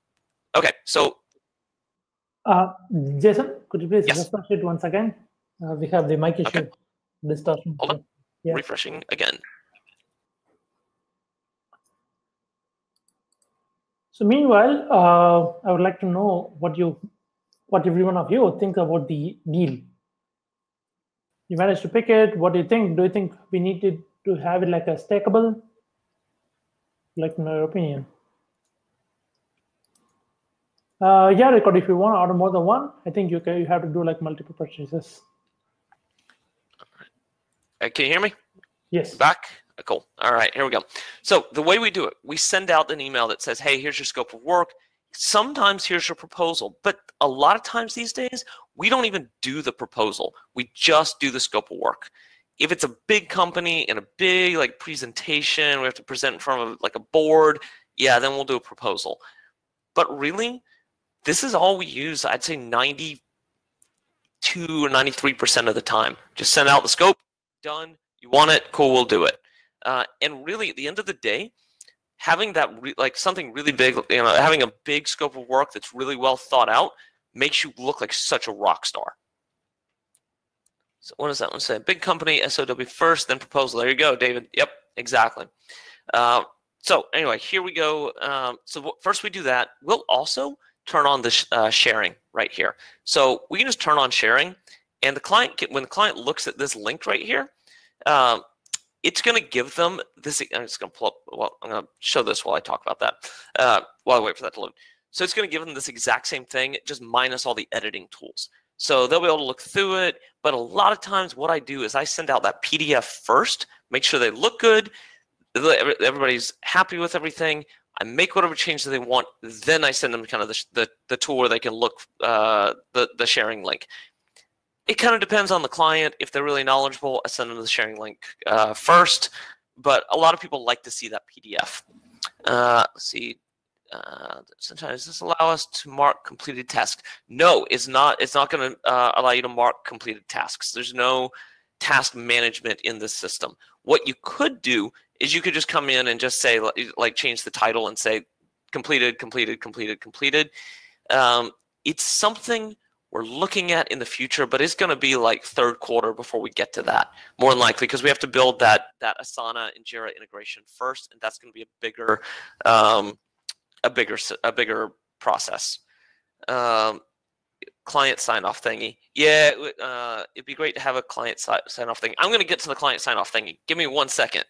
Okay, so Jason, could you please yes. refresh it once again? We have the mic issue. Okay. Distortion. Hold on. Yeah. Refreshing again. So meanwhile, I would like to know what every one of you think about the deal. You managed to pick it. What do you think? Do you think we need to have it like a stackable? Like in your opinion? Yeah, record. If you want to order more than one, I think you have to do like multiple purchases. Can you hear me? Yes. Back? Cool. All right, here we go. So the way we do it, we send out an email that says, hey, here's your scope of work. Sometimes here's your proposal. But a lot of times these days, we don't even do the proposal. We just do the scope of work. If it's a big company and a big like presentation, we have to present in front of like a board, yeah, then we'll do a proposal. But really, this is all we use, I'd say 92 or 93% of the time. Just send out the scope, done. You want it, cool, we'll do it. And really, at the end of the day, having that like something really big, having a big scope of work that's really well thought out makes you look like such a rock star. So what does that one say? Big company, SOW first, then proposal. There you go, David. Yep, exactly. So anyway, here we go. So first we do that. We'll also turn on the sharing right here. So we can just turn on sharing, and the client, when the client looks at this link right here, it's going to give them this. I'm just going to pull up. Well, I'm going to show this while I talk about that. While I wait for that to load. So it's going to give them this exact same thing, just minus all the editing tools. So they'll be able to look through it. But a lot of times, what I do is I send out that PDF first, make sure they look good, everybody's happy with everything. I make whatever changes they want. Then I send them kind of the tool where they can look the sharing link. It kind of depends on the client. If they're really knowledgeable, I send them the sharing link first. But a lot of people like to see that PDF. Let's see. Sometimes does this allow us to mark completed tasks? No, it's not. It's not going to allow you to mark completed tasks. There's no task management in this system. What you could do is you could just come in and just say, like, change the title and say completed, completed, completed, completed. It's something we're looking at in the future, but it's going to be like third quarter before we get to that, more than likely, because we have to build that Asana and Jira integration first, and that's going to be a bigger process. Client sign-off thingy. Yeah, it'd be great to have a client sign-off thingy. I'm going to get to the client sign-off thingy. Give me 1 second.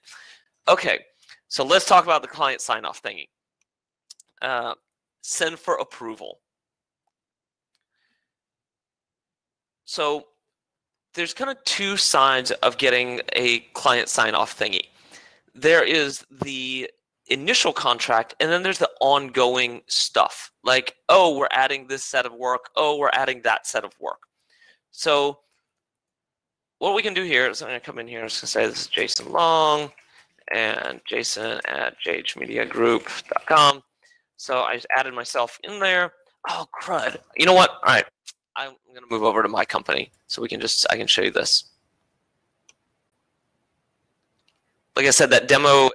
Okay, so let's talk about the client sign-off thingy. Send for approval. So there's kind of two sides of getting a client sign-off thingy. There is the initial contract, and then there's the ongoing stuff. Like, oh, we're adding this set of work. Oh, we're adding that set of work. So what we can do here is I'm going to come in here and say this is Jason Long and Jason at jhmediagroup.com. So I just added myself in there. Oh, crud. You know what? All right. I'm going to move over to my company so I can show you this. Like I said, that demo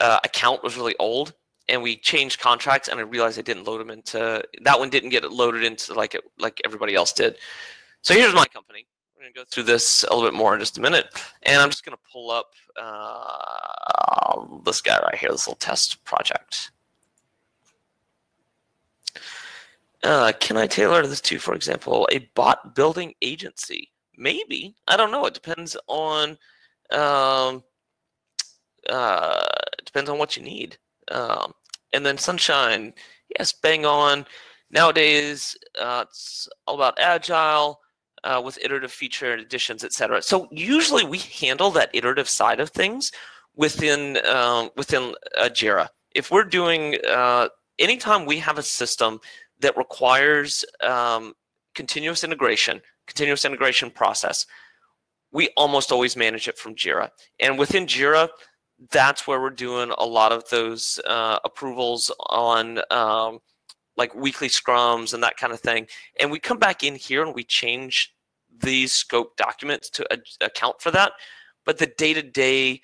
account was really old, and we changed contracts, and I realized I didn't load them into that one. Didn't get it loaded into like everybody else did. So here's my company. We're going to go through this a little bit more in just a minute, and I'm just going to pull up this guy right here, this little test project. Can I tailor this to, for example, a bot building agency? Maybe. I don't know. It depends on what you need. And then Sunshine, yes, bang on. Nowadays, it's all about agile with iterative feature additions, etc. So usually we handle that iterative side of things within Jira. If we're doing anytime we have a system that requires continuous integration process, we almost always manage it from Jira. And within Jira, that's where we're doing a lot of those approvals on like weekly scrums and that kind of thing. And we come back in here and we change these scope documents to account for that. But the day-to-day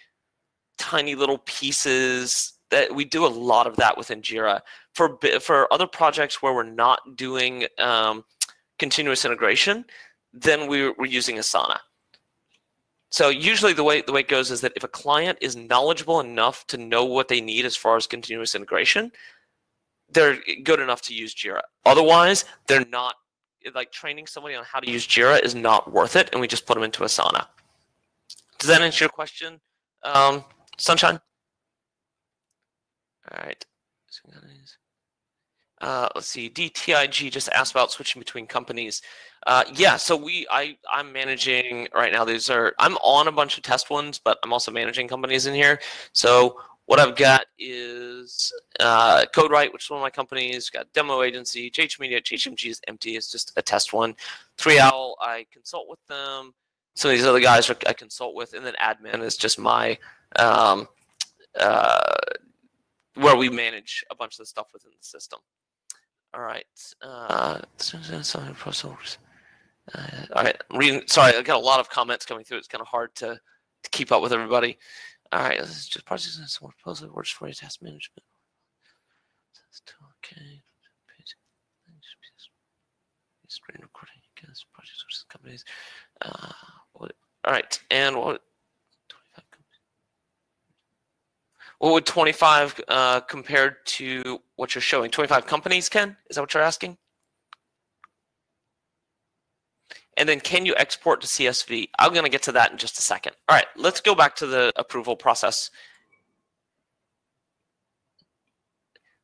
tiny little pieces, that we do a lot of that within Jira. For other projects where we're not doing kind continuous integration, then we're using Asana. So usually the way it goes is that if a client is knowledgeable enough to know what they need as far as continuous integration, they're good enough to use Jira. Otherwise, they're not. Like, training somebody on how to use Jira is not worth it, and we just put them into Asana. Does that answer your question, Sunshine? All right. Let's see. DTIG just asked about switching between companies. Yeah, so I'm managing right now. I'm on a bunch of test ones, but I'm also managing companies in here. So what I've got is CodeWrite, which is one of my companies. Got Demo Agency, JH Media. JHMG is empty. It's just a test one. 3Owl, I consult with them. Some of these other guys I consult with, and then Admin is just my where we manage a bunch of the stuff within the system. All right. All right. Sorry, I got a lot of comments coming through. It's kind of hard to keep up with everybody. All right. This is just projects and some more proposal works for your task management. Okay. Screen recording. Projects versus companies. All right. And what? What would 25 compared to what you're showing? 25 companies, Ken? Is that what you're asking? And then can you export to CSV? I'm going to get to that in just a second. All right, let's go back to the approval process.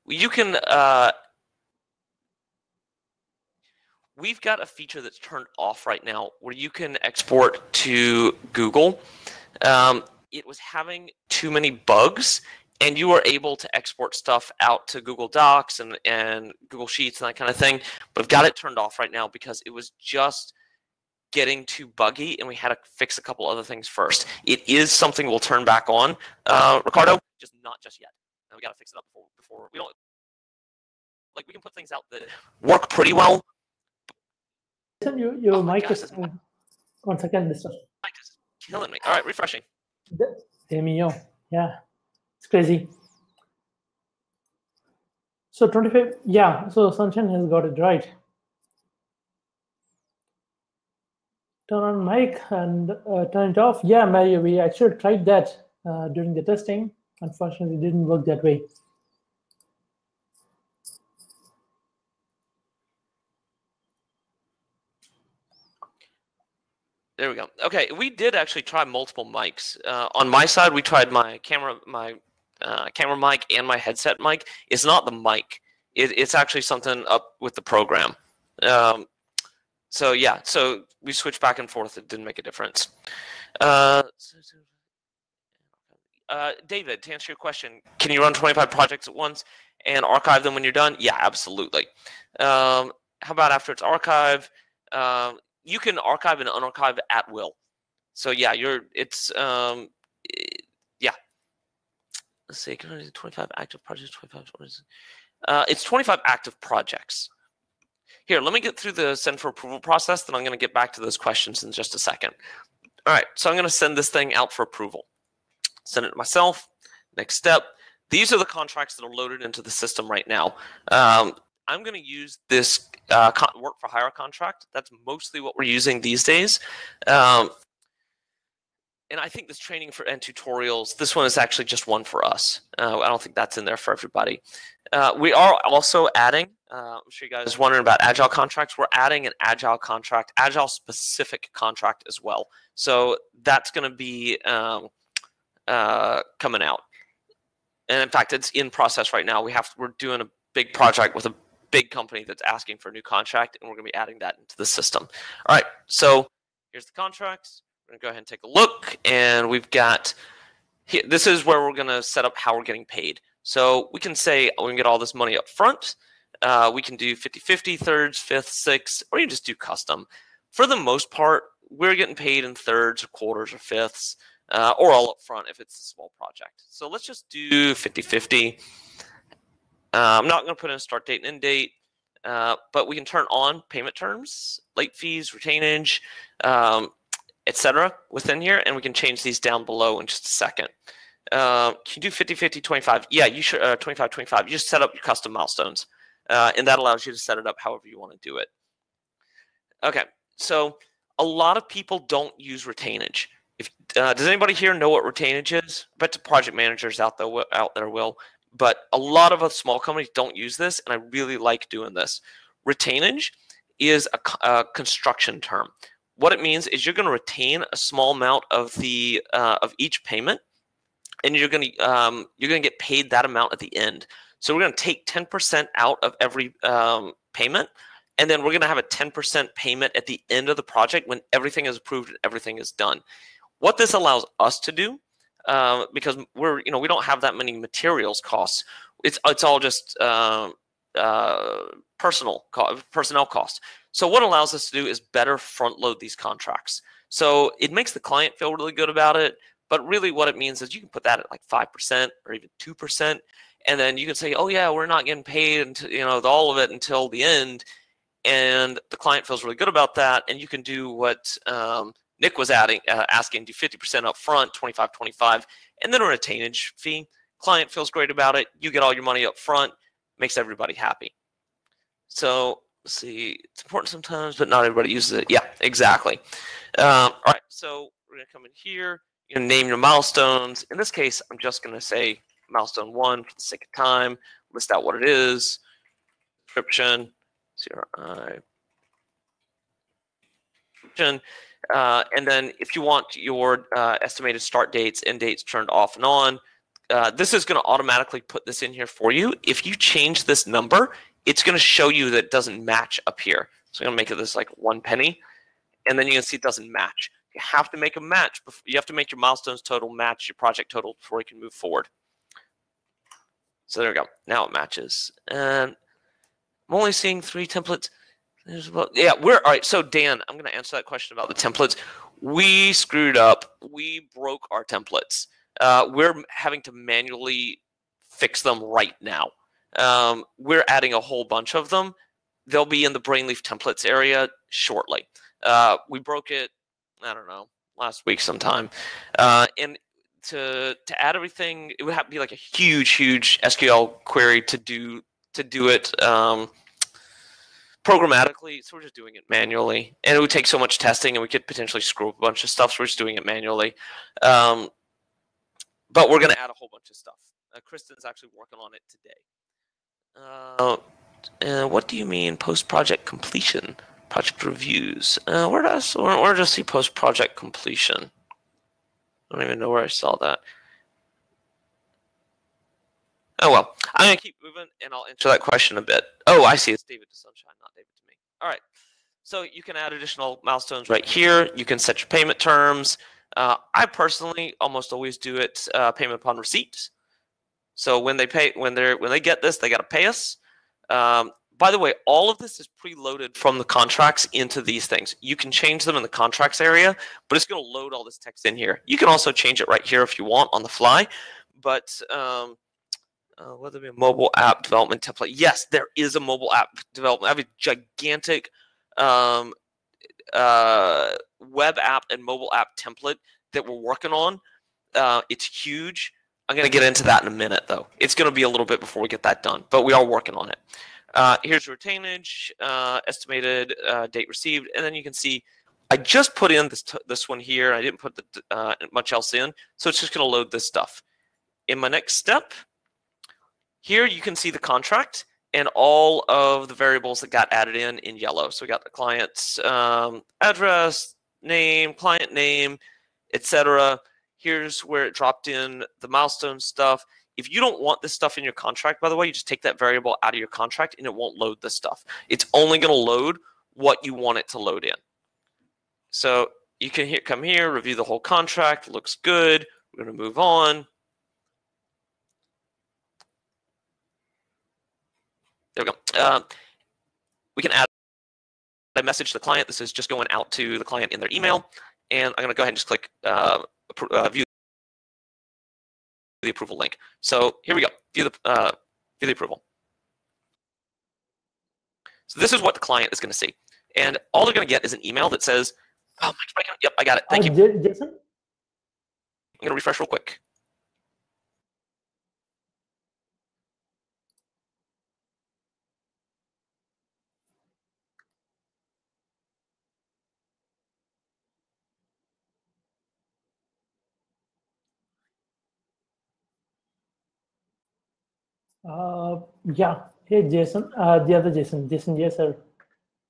You can, we've got a feature that's turned off right now where you can export to Google. It was having too many bugs, and you were able to export stuff out to Google Docs and Google Sheets and that kind of thing. But I've got it turned off right now because it was just getting too buggy, and we had to fix a couple other things first. It is something we'll turn back on, Ricardo, just not just yet. We got to fix it up before we don't. Like, we can put things out that work pretty well. Your mic is 1 second. This one. Mic is killing me. All right, refreshing. Yeah, it's crazy. So 25, yeah, so Sunshine has got it right. Turn on mic and turn it off. Yeah, Mario, we actually tried that during the testing. Unfortunately, it didn't work that way. There we go. Okay, we did actually try multiple mics. On my side, we tried my camera mic and my headset mic. It's not the mic. It's actually something up with the program. So yeah, so we switched back and forth. It didn't make a difference. David, to answer your question, can you run 25 projects at once and archive them when you're done? Yeah, absolutely. How about after it's archived? You can archive and unarchive at will. So yeah, yeah. Let's see, 25 active projects, 25. It's 25 active projects. Here, let me get through the send for approval process, then I'm going to get back to those questions in just a second. All right, so I'm going to send this thing out for approval. Send it to myself. Next step. These are the contracts that are loaded into the system right now. I'm going to use this work for hire contract. That's mostly what we're using these days. And I think this training and tutorials, this one is actually just one for us. I don't think that's in there for everybody. We are also adding, I'm sure you guys are wondering about Agile contracts. We're adding an Agile contract, Agile specific contract as well. So that's going to be coming out. And in fact, it's in process right now. We're doing a big project with a big company that's asking for a new contract, and we're going to be adding that into the system. All right, so here's the contracts. We're going to go ahead and take a look, and we've got here. This is where we're going to set up how we're getting paid. So we can say we can get all this money up front. We can do 50-50, thirds, fifths, sixths, or you can just do custom. For the most part, we're getting paid in thirds or quarters or fifths, or all up front if it's a small project. So let's just do 50-50. I'm not going to put in a start date and end date, but we can turn on payment terms, late fees, retainage, etc. within here, and we can change these down below in just a second. Can you do 50-50, 25? Yeah, you should 25-25. You just set up your custom milestones, and that allows you to set it up however you want to do it. Okay, so a lot of people don't use retainage. Does anybody here know what retainage is? I bet the project managers out there will, but a lot of us small companies don't use this, and I really like doing this. Retainage is a construction term. What it means is you're going to retain a small amount of the of each payment, and you're going to get paid that amount at the end. So we're going to take 10% out of every payment, and then we're going to have a 10% payment at the end of the project when everything is approved and everything is done. What this allows us to do, because we don't have that many materials costs. It's all just personnel costs. So what allows us to do is better front load these contracts. So it makes the client feel really good about it. But really, what it means is you can put that at like 5% or even 2%, and then you can say, "Oh yeah, we're not getting paid until all of it until the end," and the client feels really good about that. And you can do what Nick was asking, do 50% up front, 25, and then a retainage fee. Client feels great about it. You get all your money up front, makes everybody happy. So let's see, it's important sometimes, but not everybody uses it. Yeah, exactly. All right, so we're gonna come in here. You're gonna name your milestones. In this case, I'm just gonna say milestone 1 for the sake of time. List out what it is. Description, CRI. And then if you want your estimated start dates, end dates turned off and on, this is going to automatically put this in here for you. If you change this number, it's going to show you that it doesn't match up here. So I'm going to make it this like 1 penny, and then you can see it doesn't match. You have to make a match. You have to make your milestones total match your project total before you can move forward. So there we go. Now it matches. And I'm only seeing 3 templates. Yeah, all right. So Dan, I'm going to answer that question about the templates. We screwed up. We broke our templates. We're having to manually fix them right now. We're adding a whole bunch of them. They'll be in the BrainLeaf templates area shortly. We broke it, I don't know, last week sometime. And to add everything, it would have to be like a huge SQL query to do it. Programmatically, so we're just doing it manually, and it would take so much testing, and we could potentially screw up a bunch of stuff. So we're just doing it manually, but we're going to add a whole bunch of stuff. Kristen's actually working on it today. What do you mean post-project completion? Project reviews. Where does see post-project completion? I don't even know where I saw that. Oh well, I'm going to keep moving, and I'll answer that question a bit. Oh, I see. It's David to Sunshine, not David to me. All right. So you can add additional milestones right here. You can set your payment terms. I personally almost always do it payment upon receipt. So when they get this, they got to pay us. By the way, all of this is preloaded from the contracts into these things. You can change them in the contracts area, but it's going to load all this text in here. You can also change it right here if you want on the fly, but whether it be a mobile app development template. Yes, there is a mobile app development. I have a gigantic web app and mobile app template that we're working on. It's huge. I'm going to get into that in a minute, though. It's going to be a little bit before we get that done, but we are working on it. Here's retainage, estimated date received, and then you can see I just put in this one here. I didn't put much else in, so it's just going to load this stuff. In my next step, here you can see the contract and all of the variables that got added in yellow. So we got the client's address, name, client name, etc. Here's where it dropped in the milestone stuff. If you don't want this stuff in your contract, by the way, you just take that variable out of your contract and it won't load this stuff. It's only going to load what you want it to load in. So you can come here, review the whole contract. Looks good. We're going to move on. There we go. We can add a message to the client. This is just going out to the client in their email. And I'm going to go ahead and just click view the approval link. So here we go. View the approval. So this is what the client is going to see. And all they're going to get is an email that says, oh, yep, I got it. Thank you. Jason? I'm going to refresh real quick. Yeah. Hey, Jason. The other Jason. Jason, yes, sir.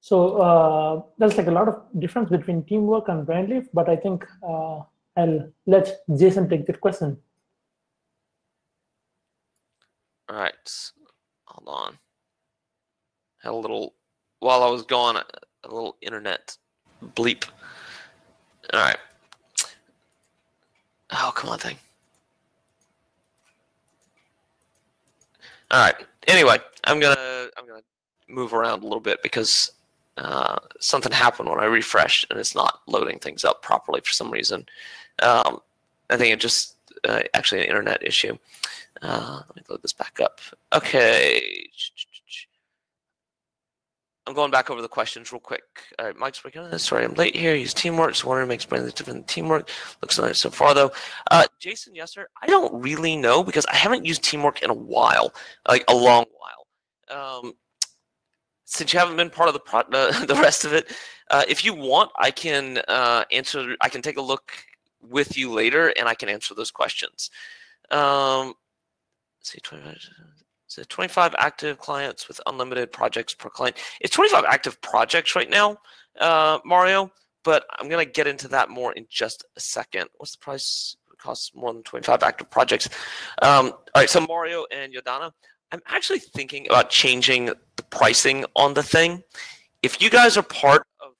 So there's like a lot of difference between teamwork and BrainLeaf, but I think I'll let Jason take that question. All right. Hold on. Had a little, while I was gone, a little internet bleep. All right. Oh, come on, thing. All right. Anyway, I'm gonna move around a little bit because something happened when I refreshed and it's not loading things up properly for some reason. I think it just actually an internet issue. Let me load this back up. Okay. I'm going back over the questions real quick. All right, Mike's working on this. Sorry, I'm late here. Use teamwork. So wondering makes BrainLeaf different than teamwork. Looks nice so far, though. Jason, yes, sir. I don't really know because I haven't used teamwork in a while, like a long while. Since you haven't been part of the rest of it, if you want, I can answer. I can take a look with you later, and I can answer those questions. Let's see, 25 active clients with unlimited projects per client. It's 25 active projects right now, Mario, but I'm going to get into that more in just a second. What's the price? It costs more than 25 active projects. All right, so Mario and Yodana, I'm actually thinking about changing the pricing on the thing. If you guys are part of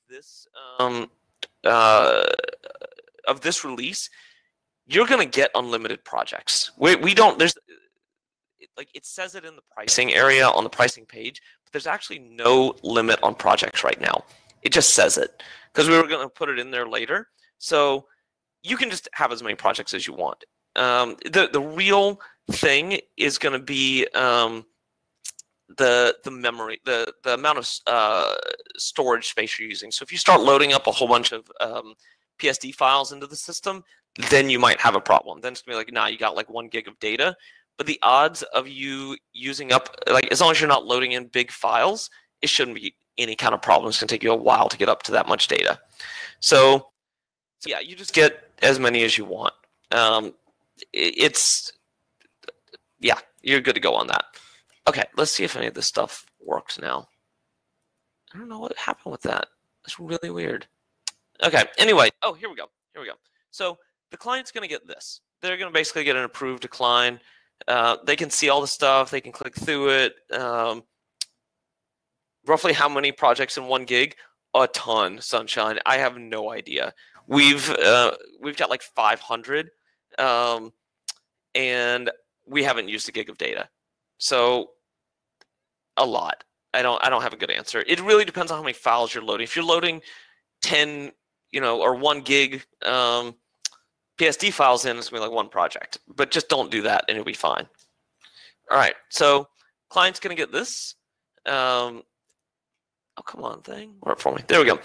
this release, you're going to get unlimited projects. We don't, there's, like it says it in the pricing area on the pricing page, but there's actually no limit on projects right now. It just says it because we were going to put it in there later. So you can just have as many projects as you want. The real thing is going to be the memory, the amount of storage space you're using. So if you start loading up a whole bunch of PSD files into the system, then you might have a problem. Then it's going to be like, nah, you got like 1 gig of data. But the odds of you using up, like as long as you're not loading in big files, it shouldn't be any kind of problem. It's going to take you a while to get up to that much data. So yeah, you just get as many as you want. Yeah, you're good to go on that. Okay, let's see if any of this stuff works now. I don't know what happened with that. That's really weird. Okay, anyway, oh, here we go. So the client's going to get this. They're going to basically get an approved decline. They can see all the stuff. They can click through it. Roughly how many projects in 1 gig? A ton, Sunshine. I have no idea. We've got like 500, and we haven't used a gig of data, so a lot. I don't have a good answer. It really depends on how many files you're loading. If you're loading 10, or 1 gig PSD files in, it's going to be like 1 project. But just don't do that, and it'll be fine. All right, so client's going to get this. Oh, come on, thing. Work for me. There we go.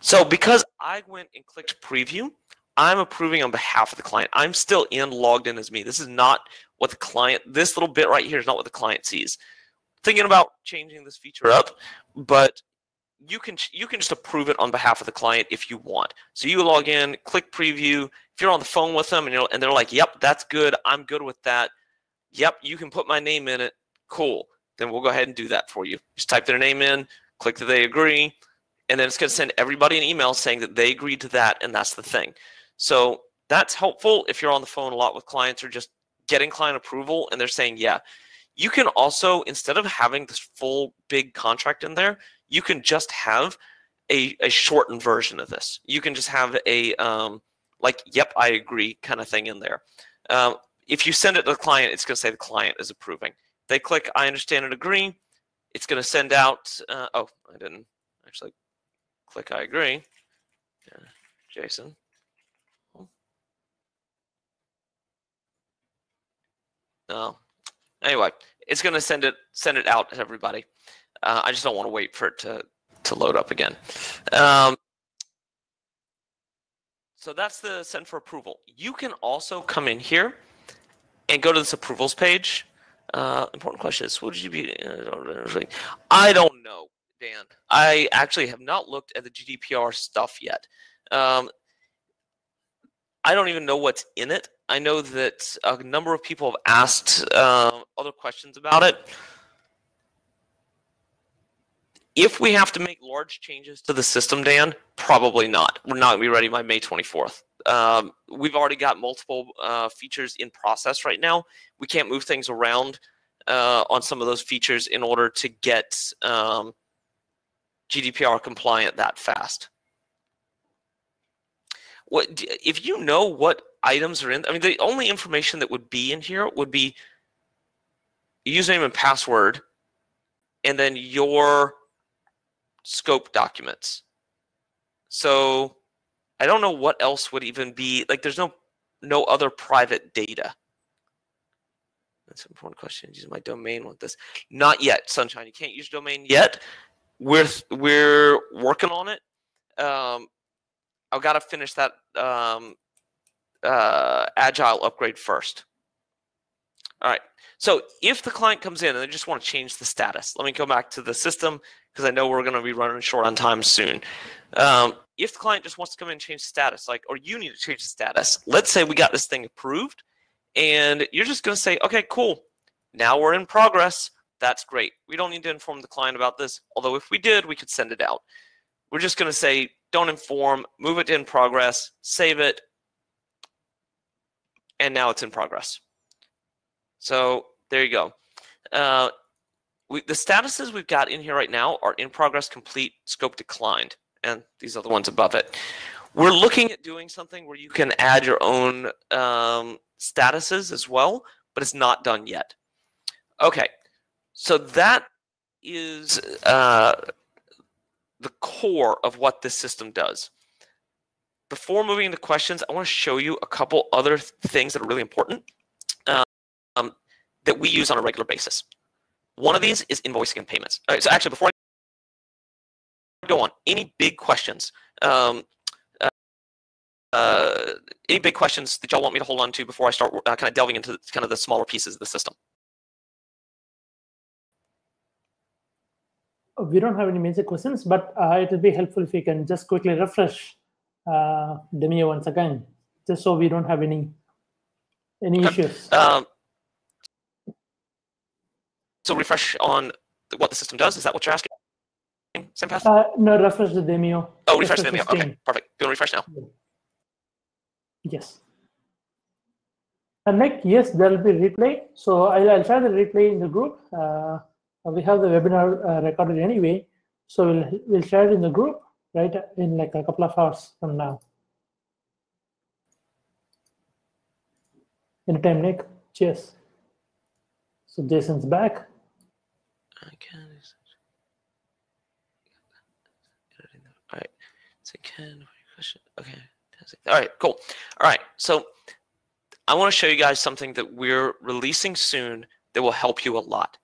So because I went and clicked preview, I'm approving on behalf of the client. I'm still logged in as me. This is not what the client, this little bit right here is not what the client sees. Thinking about changing this feature up, but you can just approve it on behalf of the client if you want. So you log in, click preview. If you're on the phone with them and they're like, "Yep, that's good. I'm good with that. Yep, you can put my name in it. Cool." Then we'll go ahead and do that for you. Just type their name in, click that they agree, and then it's going to send everybody an email saying that they agreed to that, and that's the thing. So that's helpful if you're on the phone a lot with clients or just getting client approval and they're saying, yeah. You can also, instead of having this full big contract in there, you can just have a shortened version of this. You can just have a like, yep, I agree kind of thing in there. If you send it to the client, it's going to say the client is approving. They click I understand and agree. It's going to send out, oh, I didn't actually click I agree. Jason. No. Anyway, it's going to send it out to everybody. I just don't want to wait for it to load up again. So that's the send for approval. You can also come in here and go to this approvals page. Important question is, would you be? I don't know, Dan. I actually have not looked at the GDPR stuff yet. I don't even know what's in it. I know that a number of people have asked other questions about it. If we have to make large changes to the system, Dan, probably not. We're not going to be ready by May 24th. We've already got multiple features in process right now. We can't move things around on some of those features in order to get GDPR compliant that fast. If you know what items are in, I mean, the only information that would be in here would be username and password, and then your scope documents. So I don't know what else would even be, like, there's no other private data. That's an important question. Using my domain with this. Not yet, Sunshine. You can't use domain yet. We're working on it. I've got to finish that agile upgrade first. All right. So if the client comes in and they just want to change the status, let me go back to the system because I know we're going to be running short on time soon. If the client just wants to come in and change the status, like, or you need to change the status, let's say we got this thing approved and you're just going to say, okay, cool. Now we're in progress. That's great. We don't need to inform the client about this. Although if we did, we could send it out. We're just going to say, don't inform, move it to in progress, save it, and now it's in progress. So there you go. The statuses we've got in here right now are in progress, complete, scope declined, and these are the ones above it. We're looking at doing something where you can add your own statuses as well, but it's not done yet. Okay, so that is the core of what this system does. Before moving into questions, I want to show you a couple other things that are really important that we use on a regular basis. One of these is invoicing and payments. All right, so actually, before I go on, any big questions? Any big questions that y'all want me to hold on to before I start kind of delving into kind of the smaller pieces of the system? We don't have any major questions, but it will be helpful if you can just quickly refresh Demio once again, just so we don't have any issues. So refresh on what the system does. Is that what you're asking? Same path? No, refresh the Demio. Oh, refresh the Demio. Okay, perfect. You want to refresh now? Yes. And Nick, yes, there will be replay. So I'll share the replay in the group. We have the webinar recorded anyway, so we'll share it in the group, right, in like a couple of hours from now. Anytime, Nick. Cheers. So Jason's back. All right. Okay. All right. Cool. All right. So I want to show you guys something that we're releasing soon that will help you a lot.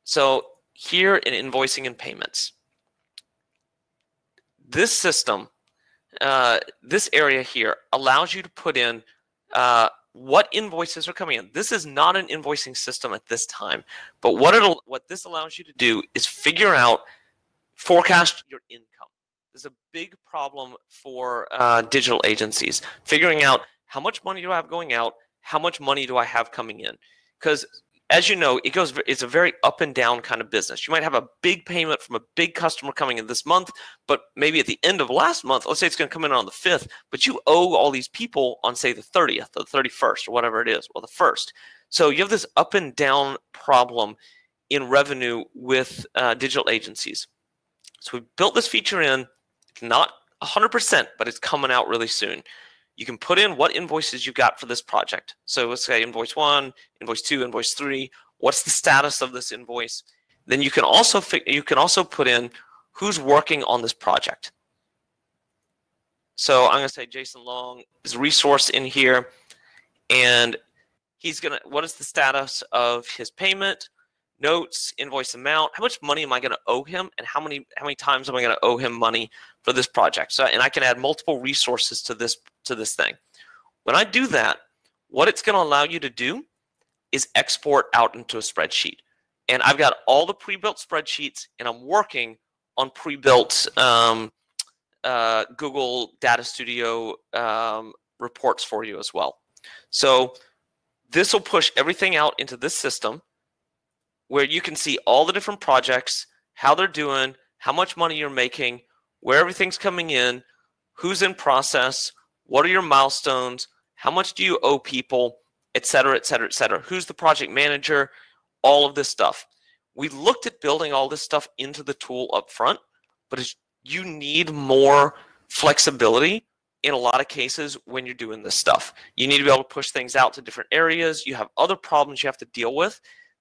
So here in invoicing and payments, this system, this area here allows you to put in what invoices are coming in. This is not an invoicing system at this time, but what this allows you to do is figure out, forecast your income. There's a big problem for digital agencies, figuring out how much money do I have going out, how much money do I have coming in, because as you know, it's a very up and down kind of business. You might have a big payment from a big customer coming in this month, but maybe at the end of last month, let's say it's going to come in on the 5th, but you owe all these people on, say, the 30th or the 31st or whatever it is, or the 1st. So you have this up and down problem in revenue with digital agencies. So we built this feature in, not 100%, but it's coming out really soon. You can put in what invoices you got for this project. So let's say invoice 1, invoice 2, invoice 3. What's the status of this invoice? Then you can also put in who's working on this project. So I'm going to say Jason Long is a resource in here, and what is the status of his payment, notes, invoice amount, how much money am I going to owe him, and how many times am I going to owe him money for this project? So, and I can add multiple resources to this thing. When I do that, what it's going to allow you to do is export out into a spreadsheet. And I've got all the pre-built spreadsheets, and I'm working on pre-built Google Data Studio reports for you as well. So this will push everything out into this system where you can see all the different projects, how they're doing, how much money you're making, where everything's coming in, who's in process, what are your milestones, how much do you owe people, et cetera, et cetera, et cetera. Who's the project manager, all of this stuff. We looked at building all this stuff into the tool up front, but you need more flexibility in a lot of cases when you're doing this stuff. You need to be able to push things out to different areas. You have other problems you have to deal with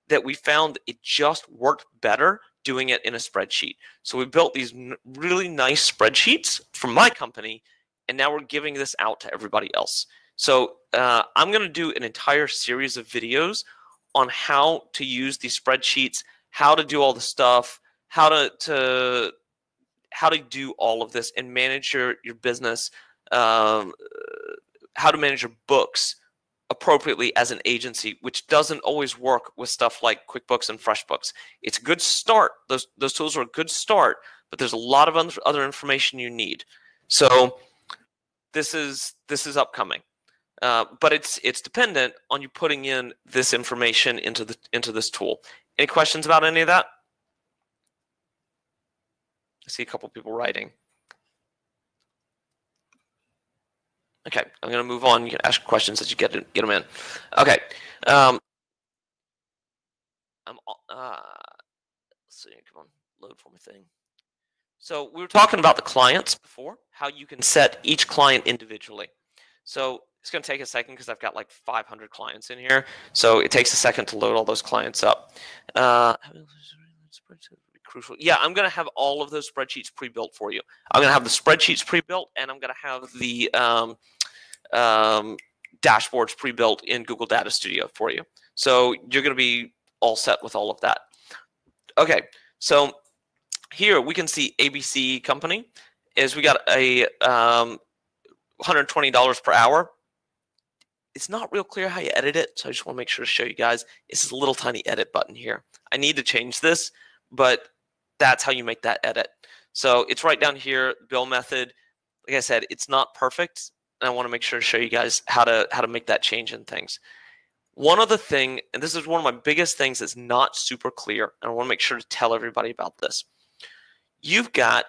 that we found it just worked better doing it in a spreadsheet. So we built these really nice spreadsheets for my company, and now we're giving this out to everybody else. So I'm going to do an entire series of videos on how to use these spreadsheets, how to do all the stuff, how to do all of this and manage your business, how to manage your books appropriately as an agency, which doesn't always work with stuff like QuickBooks and FreshBooks. It's a good start. Those tools are a good start, but there's a lot of other information you need. So this is upcoming, but it's dependent on you putting in this information into this tool. Any questions about any of that? I see a couple people writing. Okay, I'm going to move on. You can ask questions as you get them in. Okay. Let's see. Come on, load for my thing. So we were talking about the clients before, how you can set each client individually. So it's going to take a second because I've got like 500 clients in here. So it takes a second to load all those clients up. Crucial. Yeah, I'm going to have all of those spreadsheets pre-built for you. I'm going to have the spreadsheets pre-built, and I'm going to have the dashboards pre-built in Google Data Studio for you. So you're going to be all set with all of that. Okay, so here we can see ABC company is we got a $120 per hour. It's not real clear how you edit it, so I just want to make sure to show you guys. This is a little tiny edit button here. I need to change this, but that's how you make that edit. So it's right down here, bill method. Like I said, it's not perfect, and I want to make sure to show you guys how to make that change in things. One other thing, and this is one of my biggest things that's not super clear, and I want to make sure to tell everybody about this. You've got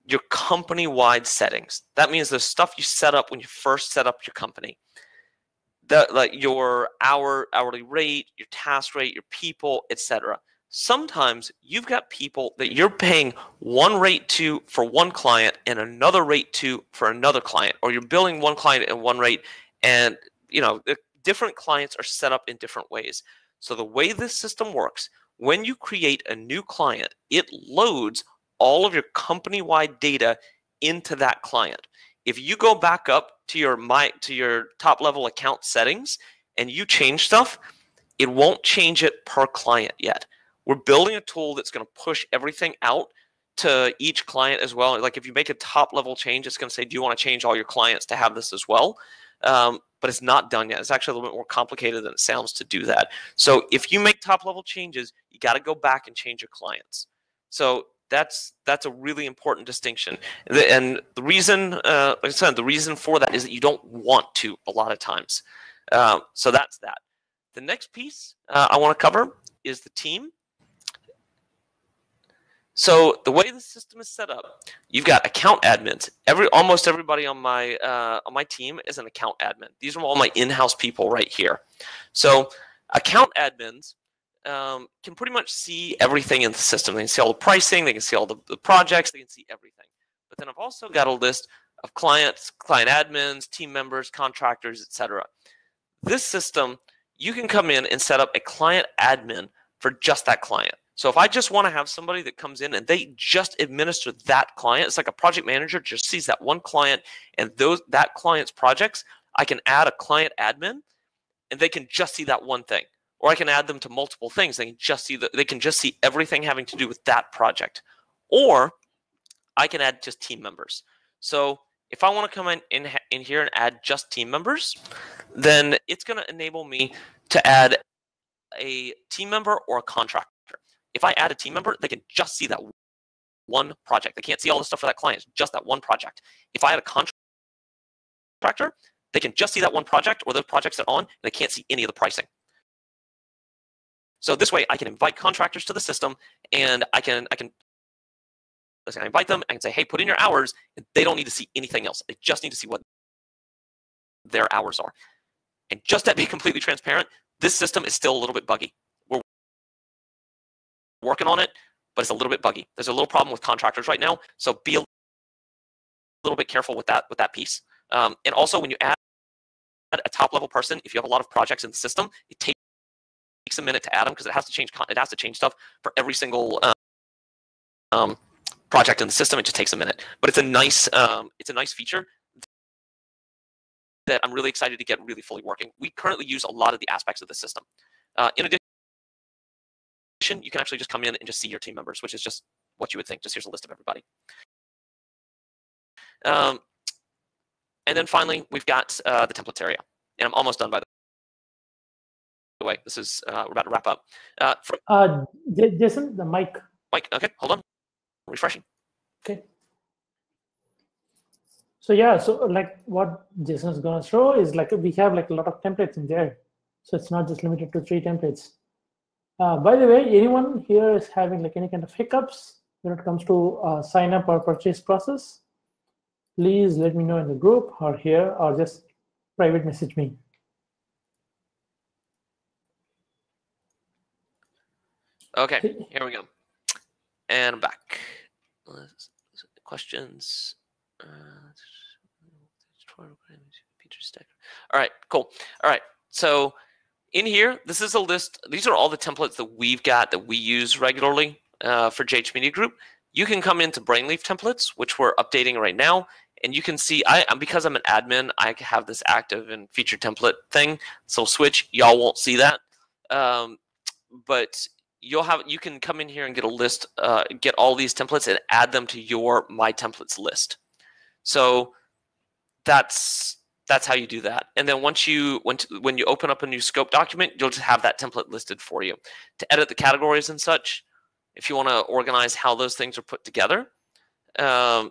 your company-wide settings. That means the stuff you set up when you first set up your company. Like your hourly rate, your task rate, your people, etc. Sometimes you've got people that you're paying one rate to for one client and another rate to for another client, or you're billing one client at one rate, and the different clients are set up in different ways. So the way this system works, when you create a new client, it loads all of your company-wide data into that client. If you go back up to your top-level account settings and you change stuff, it won't change it per client yet. We're building a tool that's going to push everything out to each client as well. Like if you make a top-level change, it's going to say, do you want to change all your clients to have this as well? But it's not done yet. It's actually a little bit more complicated than it sounds to do that. So if you make top-level changes, you got to go back and change your clients. So that's a really important distinction. And the reason, like I said, the reason for that is that you don't want to a lot of times. So that's that. The next piece I want to cover is the team. So the way the system is set up, you've got account admins. Almost everybody on my team is an account admin. These are all my in-house people right here. So account admins can pretty much see everything in the system. They can see all the pricing, they can see all the projects, they can see everything. But then I've also got a list of clients, client admins, team members, contractors, etc. This system, you can come in and set up a client admin for just that client. So if I just want to have somebody that comes in and they just administer that client, it's like a project manager just sees that one client and that client's projects, I can add a client admin and they can just see that one thing. Or I can add them to multiple things. They can just see everything having to do with that project. Or I can add just team members. So if I want to come in here and add just team members, then it's going to enable me to add a team member or a contractor. If I add a team member, they can just see that one project. They can't see all the stuff for that client. It's just that one project. If I add a contractor, they can just see that one project or those projects they're on, and they can't see any of the pricing. So this way, I can invite contractors to the system, and I can invite them. I can say, hey, put in your hours. And they don't need to see anything else. They just need to see what their hours are. And just to be completely transparent, this system is still a little bit buggy. We're working on it, but it's a little bit buggy. There's a little problem with contractors right now, so be a little bit careful with that piece. And also, when you add a top-level person, if you have a lot of projects in the system, it takes a minute to add them because it has to change stuff for every single project in the system. It just takes a minute, but it's a nice feature that I'm really excited to get really fully working. We currently use a lot of the aspects of the system. In addition, you can actually just come in and just see your team members, which is just what you would think. Just here's a list of everybody. And then finally, we've got the templates area, and I'm almost done by the way. This is we're about to wrap up. Jason, the mic. Mike, okay, hold on, refreshing. Okay. So yeah, so like what Jason's gonna show is like we have like a lot of templates in there, so it's not just limited to 3 templates. By the way, anyone here is having like any kind of hiccups when it comes to sign up or purchase process, please let me know in the group or here, or just private message me. Okay, here we go. And I'm back. Questions. All right, cool. All right, so in here, this is a list. These are all the templates that we've got that we use regularly for JH Media Group. You can come into BrainLeaf templates, which we're updating right now, and you can see, because I'm an admin, I have this active and featured template thing. So switch, y'all won't see that, but you can come in here and get a list, get all these templates and add them to your My Templates list. So that's how you do that. And then when you open up a new scope document, you'll just have that template listed for you. To edit the categories and such, if you want to organize how those things are put together, then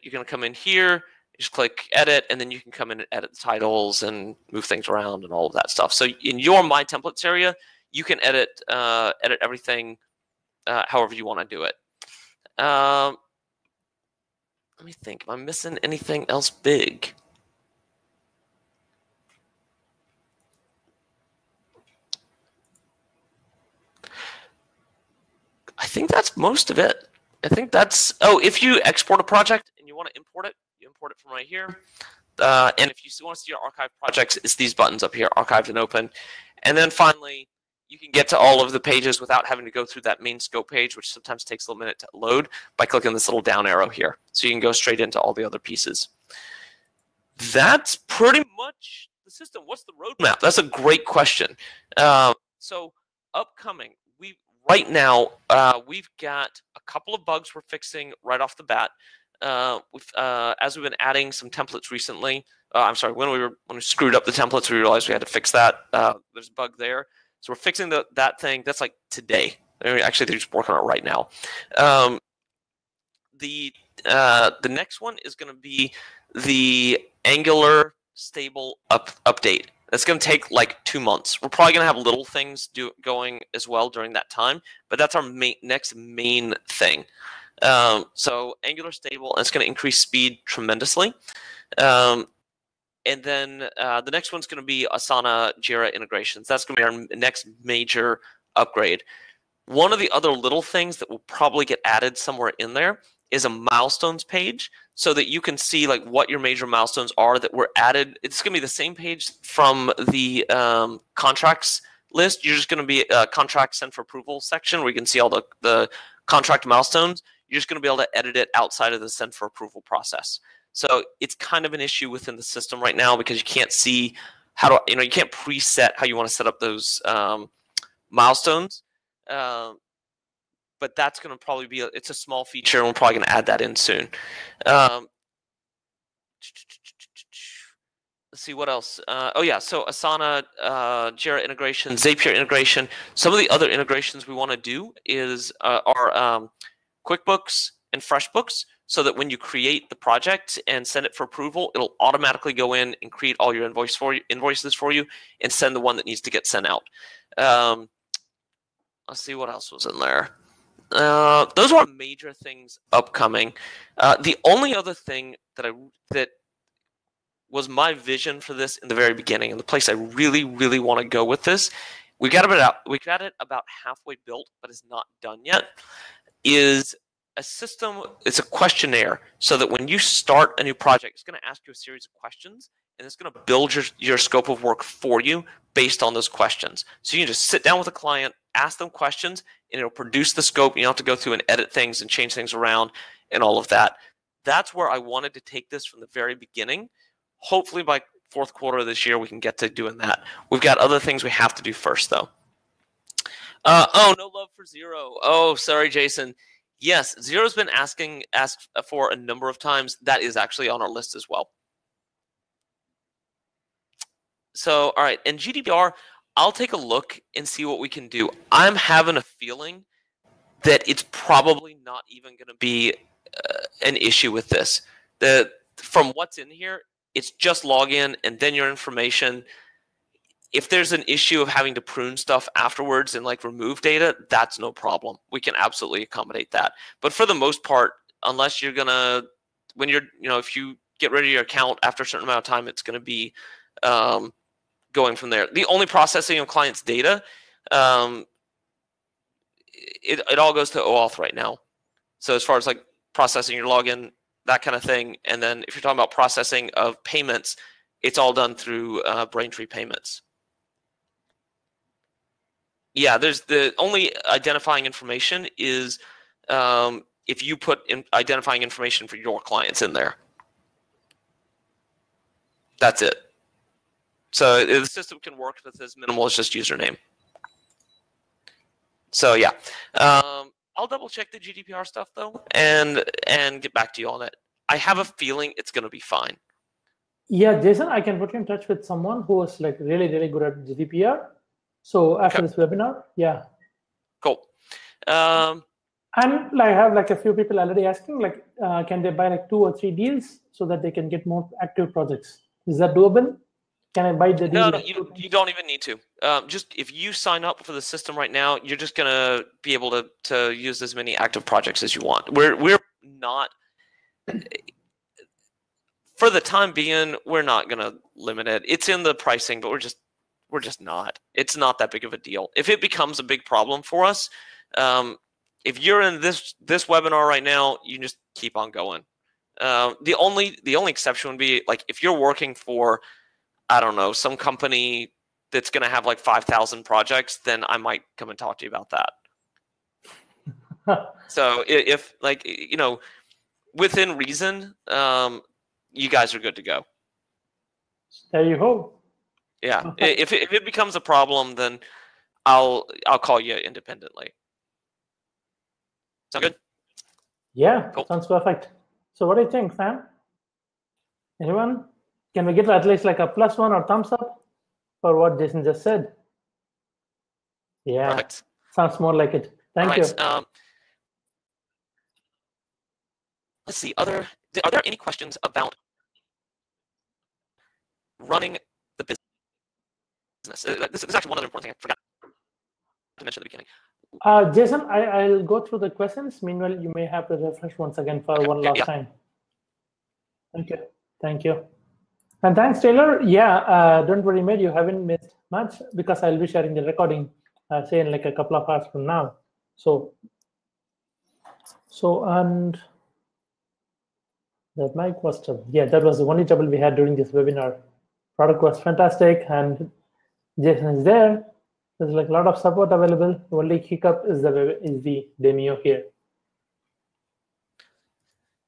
you're going to come in here, just click edit, and then you can come in and edit the titles and move things around and all of that stuff. So in your My Templates area, you can edit everything however you want to do it. Let me think. Am I missing anything else big? I think that's most of it. I think that's, if you export a project and you want to import it, you import it from right here. And if you want to see your archive projects, it's these buttons up here, archived and open. And then finally, you can get to all of the pages without having to go through that main scope page, which sometimes takes a little minute to load, by clicking this little down arrow here. So you can go straight into all the other pieces. That's pretty much the system. What's the roadmap? That's a great question. So upcoming, right now, we've got a couple of bugs we're fixing right off the bat. As we've been adding some templates recently, I'm sorry, when we screwed up the templates, we realized we had to fix that. There's a bug there. So we're fixing that thing. That's like today. Actually, they're just working on it right now. The next one is going to be the Angular stable update. That's going to take like 2 months. We're probably going to have little things going as well during that time, but that's our next main thing. So Angular stable, and it's going to increase speed tremendously. And then the next one's going to be Asana Jira integrations. That's going to be our next major upgrade. One of the other little things that will probably get added somewhere in there is a milestones page, so that you can see like what your major milestones are that were added. It's going to be the same page from the contracts list. You're just going to be a contract sent for approval section where you can see all the contract milestones. You're just going to be able to edit it outside of the send for approval process. So it's kind of an issue within the system right now because you can't see how to, you can't preset how you want to set up those milestones. But that's going to probably be, it's a small feature, and we're probably going to add that in soon. Let's see what else. Oh yeah, so Asana, Jira integration, Zapier integration. Some of the other integrations we want to do is our QuickBooks and FreshBooks. so that when you create the project and send it for approval, it'll automatically go in and create all your invoices for you and send the one that needs to get sent out. Let's see what else was in there. Those are major things upcoming. The only other thing that was my vision for this in the very beginning, and the place I really, really want to go with this, we got it about halfway built, but it's not done yet, is a system. It's a questionnaire, so that when you start a new project, it's going to ask you a series of questions, and it's going to build your scope of work for you based on those questions. So you can just sit down with a client, ask them questions, and it'll produce the scope. You don't have to go through and edit things and change things around and all of that. That's where I wanted to take this from the very beginning. Hopefully by fourth quarter of this year, we can get to doing that. We've got other things we have to do first, though. Oh, no love for Zero. Oh, sorry, Jason. Yes, Zero's been asked for a number of times. That is actually on our list as well. So, all right, and GDPR, I'll take a look and see what we can do. I'm having a feeling that it's probably not even going to be an issue with this. From what's in here, it's just login and then your information. If there's an issue of having to prune stuff afterwards and like remove data, that's no problem. We can absolutely accommodate that. But for the most part, unless you're gonna, if you get rid of your account after a certain amount of time, it's gonna be going from there. The only processing of clients' data, it all goes to OAuth right now. So as far as like processing your login, that kind of thing, and then if you're talking about processing of payments, it's all done through Braintree Payments. Yeah, there's the only identifying information is if you put identifying information for your clients in there. That's it. So the system can work with as minimal as just username. So yeah, I'll double check the GDPR stuff though, and get back to you on it. I have a feeling it's going to be fine. Yeah, Jason, I can put you in touch with someone who is like really, really good at GDPR. So after this webinar, yeah. Cool. And I have like a few people already asking, like, can they buy like 2 or 3 deals so that they can get more active projects? Is that doable? Can I buy the deal? No, you don't even need to. Just if you sign up for the system right now, you're just gonna be able to use as many active projects as you want. We're not, for the time being, we're not gonna limit it. It's in the pricing, but we're just not. It's not that big of a deal. If it becomes a big problem for us, if you're in this webinar right now, you just keep on going. The only exception would be like if you're working for, I don't know, some company that's going to have like 5,000 projects, then I might come and talk to you about that. So if like, within reason, you guys are good to go. There you go. Yeah. Okay. If it becomes a problem, then I'll call you independently. Sound good? Yeah, cool. Sounds perfect. So what do you think, Sam? Anyone? Can we get at least like a +1 or thumbs up for what Jason just said? Yeah, perfect. Sounds more like it. Thank you. Let's see. Are there any questions about running the business? This is actually one other important thing I forgot to mention at the beginning. Jason, I'll go through the questions. Meanwhile, you may have to refresh once again for one last time. Thank you. Thank you. And thanks, Taylor. Yeah, don't worry, mate. You haven't missed much because I'll be sharing the recording, say in like a couple of hours from now. So and that mic was trouble. Yeah, that was the only trouble we had during this webinar. Product was fantastic, and Jason is there. There's like a lot of support available. The only hiccup is the demo here.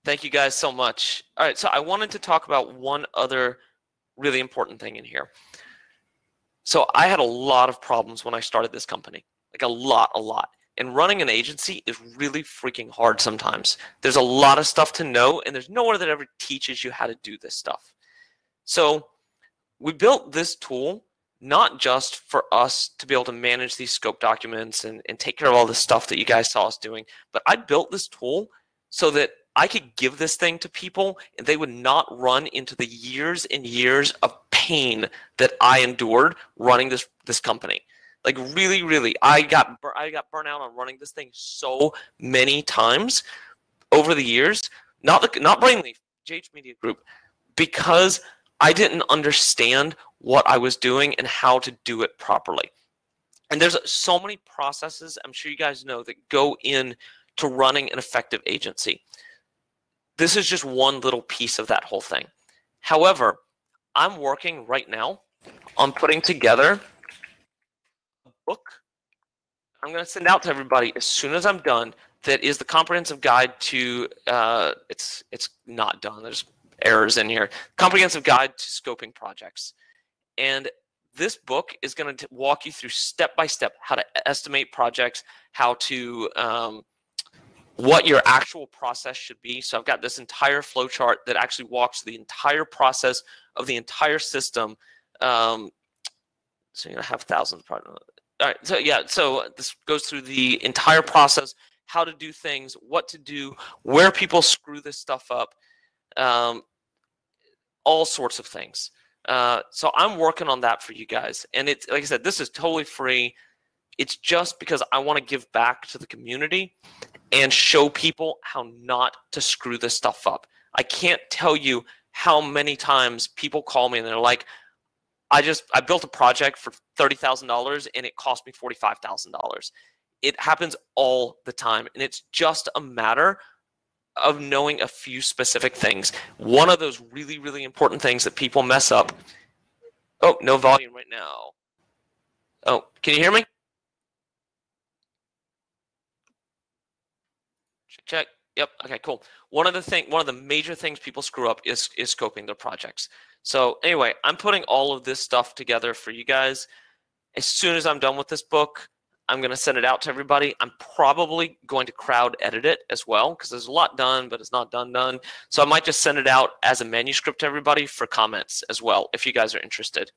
Thank you guys so much. All right, so I wanted to talk about one other really important thing in here. So I had a lot of problems when I started this company, like a lot. And running an agency is really freaking hard sometimes. There's a lot of stuff to know, and there's no one that ever teaches you how to do this stuff. So we built this tool not just for us to be able to manage these scope documents and take care of all the stuff that you guys saw us doing, but I built this tool so that I could give this thing to people and they would not run into the years and years of pain that I endured running this company. Like really, really, I got burnt out on running this thing so many times over the years. Not BrainLeaf, JH Media Group, because I didn't understand what I was doing and how to do it properly. And there's so many processes, I'm sure you guys know, that go in to running an effective agency. This is just one little piece of that whole thing. However, I'm working right now on putting together a book I'm going to send out to everybody as soon as I'm done. That is the comprehensive guide to, it's not done, there's errors in here. Comprehensive guide to scoping projects. And this book is going to walk you through step by step how to estimate projects, how to, what your actual process should be. So I've got this entire flow chart that actually walks the entire process of the entire system. So you're going to have thousands of projects. All right, so yeah, so this goes through the entire process, how to do things, what to do, where people screw this stuff up, all sorts of things. So I'm working on that for you guys. And it's, like I said, this is totally free. It's just because I want to give back to the community and show people how not to screw this stuff up. I can't tell you how many times people call me and they're like, I built a project for $30,000 and it cost me $45,000. It happens all the time, and it's just a matter of knowing a few specific things. One of those really, really important things that people mess up. Oh, no volume right now. Oh, can you hear me? Check. Yep. Okay, cool. One of the major things people screw up is scoping their projects. So anyway, I'm putting all of this stuff together for you guys. As soon as I'm done with this book, I'm going to send it out to everybody. I'm probably going to crowd edit it as well because there's a lot done, but it's not done. So I might just send it out as a manuscript to everybody for comments as well if you guys are interested.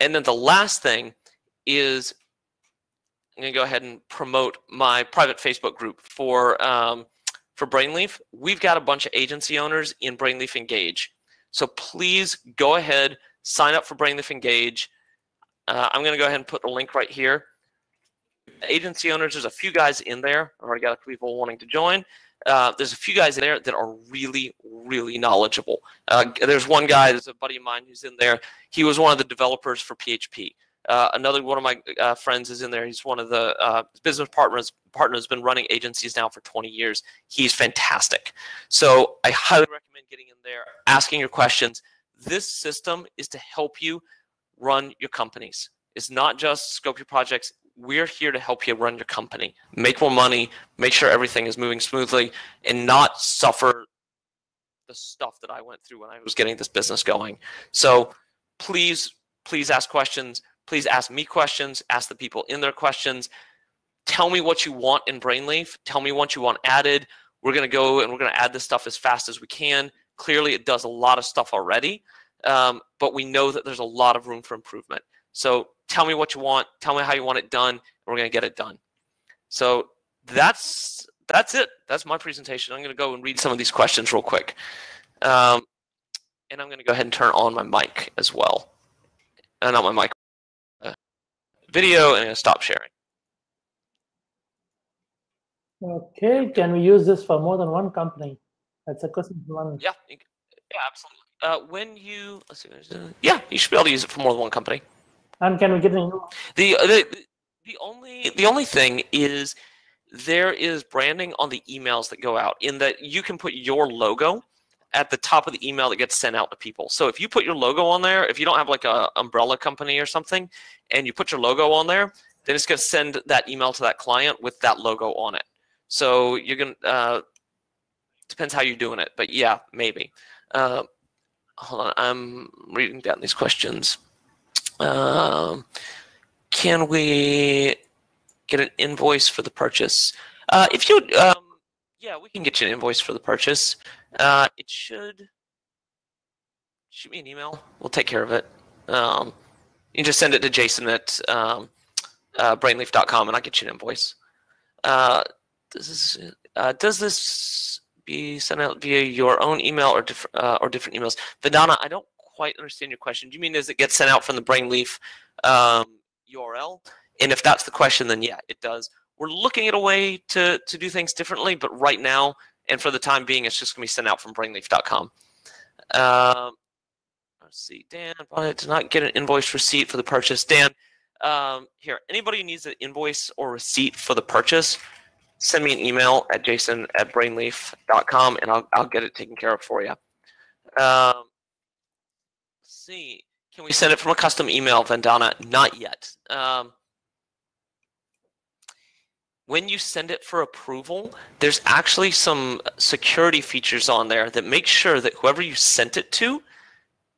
And then the last thing is I'm going to go ahead and promote my private Facebook group for BrainLeaf. We've got a bunch of agency owners in BrainLeaf Engage. So please go ahead, sign up for BrainLeaf Engage. I'm going to go ahead and put the link right here. Agency owners, there's a few guys in there. I've already got people wanting to join. There's a few guys in there that are really, really knowledgeable. There's one guy, there's a buddy of mine who's in there. He was one of the developers for PHP. Another one of my friends is in there. He's one of the business partners, been running agencies now for 20 years. He's fantastic. So I highly recommend getting in there, asking your questions. This system is to help you run your companies. It's not just scope your projects. We're here to help you run your company, make more money, make sure everything is moving smoothly, and not suffer the stuff that I went through when I was getting this business going. So please ask questions. Please ask me questions, ask the people in there questions. Tell me what you want in BrainLeaf. Tell me what you want added. We're going to go and we're going to add this stuff as fast as we can. Clearly, it does a lot of stuff already, but we know that there's a lot of room for improvement. So tell me what you want. Tell me how you want it done, and we're going to get it done. So that's it. That's my presentation. I'm going to go and read some of these questions real quick. And I'm going to go ahead and turn on my mic as well. Not my mic. Video, and I'm going to stop sharing. Okay, can we use this for more than one company? That's a question. Yeah, absolutely. When you, let's see, yeah, you should be able to use it for more than one company. And can we get the only thing is there is branding on the emails that go out, in that you can put your logo at the top of the email that gets sent out to people. So if you put your logo on there, if you don't have like a umbrella company or something, and you put your logo on there, then it's going to send that email to that client with that logo on it. So you're going to, depends how you're doing it, but yeah, maybe. Hold on, I'm reading down these questions. Can we get an invoice for the purchase? If you, yeah, we can get you an invoice for the purchase. It should shoot me an email. We'll take care of it. You can just send it to Jason at brainleaf.com, and I'll get you an invoice. Does be sent out via your own email or different emails? Vandana, I don't quite understand your question. Do you mean does it get sent out from the BrainLeaf URL? And if that's the question, then yeah, it does. We're looking at a way to do things differently, but right now and for the time being, it's just going to be sent out from brainleaf.com. Let's see, Dan, probably did not get an invoice receipt for the purchase. Dan, here, anybody who needs an invoice or receipt for the purchase, send me an email at jason@brainleaf.com and I'll get it taken care of for you. Let's see, can we send it from a custom email, Vandana? Not yet. When you send it for approval, there's actually some security features on there that make sure that whoever you sent it to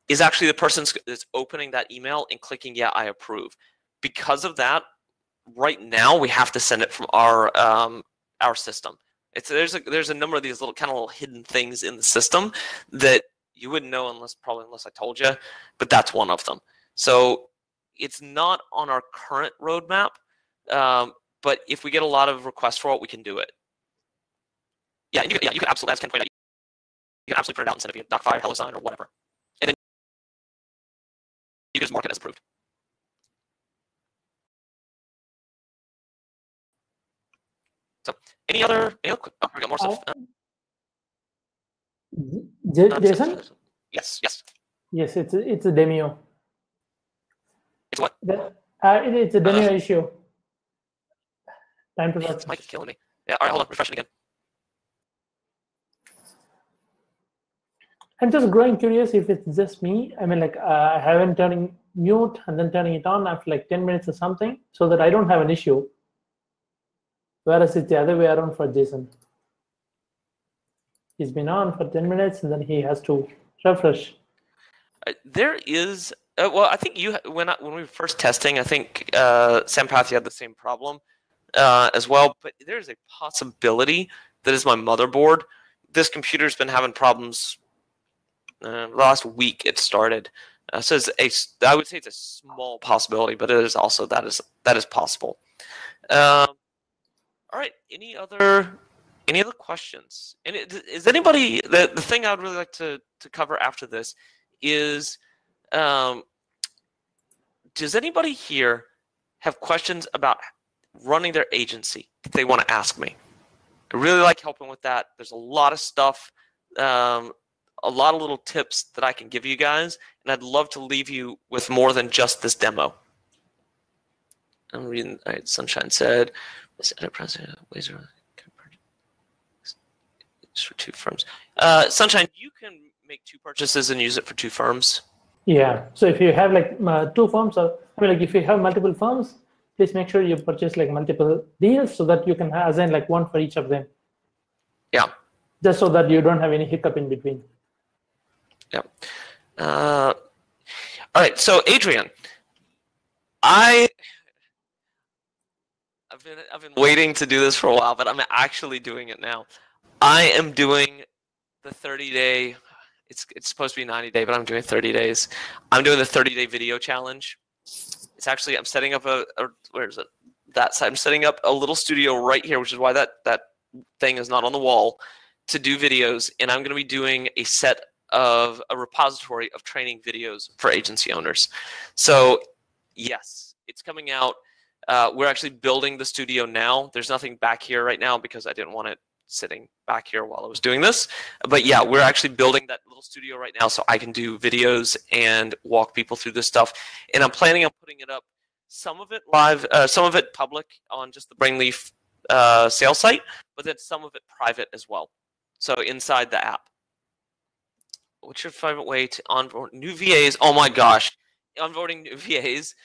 is actually the person that's opening that email and clicking, yeah, I approve. Because of that, right now we have to send it from our system. There's a number of these little hidden things in the system that you wouldn't know unless I told you, but that's one of them. So it's not on our current roadmap, but if we get a lot of requests for it, we can do it. Yeah, you can absolutely, as Ken pointed out, you can absolutely print it out and send it via DocFire, HelloSign, or whatever. And then you can just mark it as approved. So, any other oh, we got more stuff. Jason? Yes. Yes, it's a demo. It's what? It's a demo issue. Time to this mic is killing me. Yeah, all right, hold on, refresh it again. I'm just growing curious if it's just me. I mean, like, I haven't turning mute and then turning it on after like 10 minutes or something so that I don't have an issue. Whereas it's the other way around for Jason. He's been on for 10 minutes and then he has to refresh. There is, well, I think when we were first testing, I think Sampathi had the same problem as well, but there's a possibility that is my motherboard. This computer's been having problems last week it started. So I would say it's a small possibility, but it is also that is possible. All right, any other questions? And is anybody, the thing I would really like to cover after this is, does anybody here have questions about running their agency that they want to ask me? I really like helping with that. There's a lot of stuff, a lot of little tips that I can give you guys, and I'd love to leave you with more than just this demo. I'm reading, all right, Sunshine said, this enterprise laser it's for 2 firms. Sunshine, you can make 2 purchases and use it for 2 firms. Yeah, so if you have like 2 firms, or I mean, like if you have multiple firms, please make sure you purchase like multiple deals so that you can assign like 1 for each of them. Yeah. Just so that you don't have any hiccup in between. Yeah. All right. So Adrian, I've been waiting to do this for a while, but I'm actually doing it now. I am doing the 30-day. It's supposed to be 90-day, but I'm doing 30 days. I'm doing the 30-day video challenge. It's actually, I'm setting up where is it? That side. I'm setting up a little studio right here, which is why that thing is not on the wall, to do videos. And I'm going to be doing a repository of training videos for agency owners. So yes, it's coming out. We're actually building the studio now. There's nothing back here right now because I didn't want it sitting back here while I was doing this. But yeah, we're actually building that little studio right now so I can do videos and walk people through this stuff. And I'm planning on putting it up, some of it live, some of it public on just the BrainLeaf sales site, but then some of it private as well. So inside the app. What's your favorite way to onboard new VAs? Oh my gosh, onboarding new VAs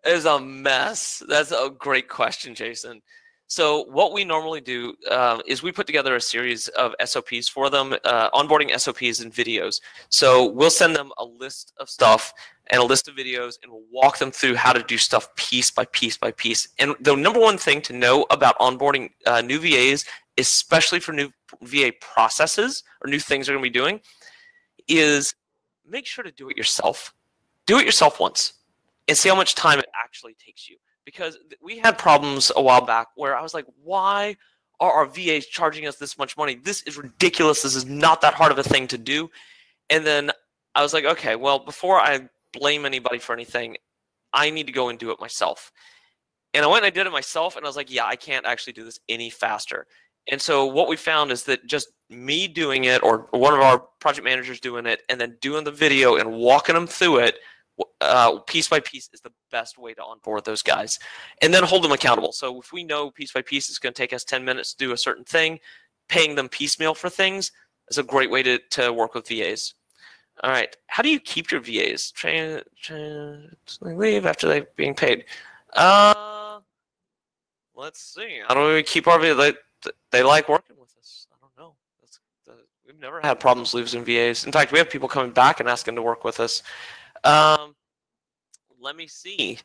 is a mess. That's a great question, Jason. So what we normally do is we put together a series of SOPs for them, onboarding SOPs and videos. So we'll send them a list of stuff and a list of videos, and we'll walk them through how to do stuff piece by piece by piece. And the number one thing to know about onboarding new VAs, especially for new VA processes or new things they're going to be doing, is make sure to do it yourself. Do it yourself once and see how much time it actually takes you. Because we had problems a while back where I was like, why are our VAs charging us this much money? This is ridiculous. This is not that hard of a thing to do. And then I was like, okay, well, before I blame anybody for anything, I need to go and do it myself. And I went and I did it myself, and I was like, yeah, I can't actually do this any faster. And so what we found is that just me doing it, or one of our project managers doing it, and then doing the video and walking them through it piece by piece is the best way to onboard those guys. And then hold them accountable. So if we know piece by piece it's going to take us 10 minutes to do a certain thing, paying them piecemeal for things is a great way to work with VAs. All right. How do you keep your VAs? Leave after they're being paid. Let's see. How do we keep our VAs? They like working with us. I don't know. We've never had problems losing VAs. In fact, we have people coming back and asking to work with us. Let me see.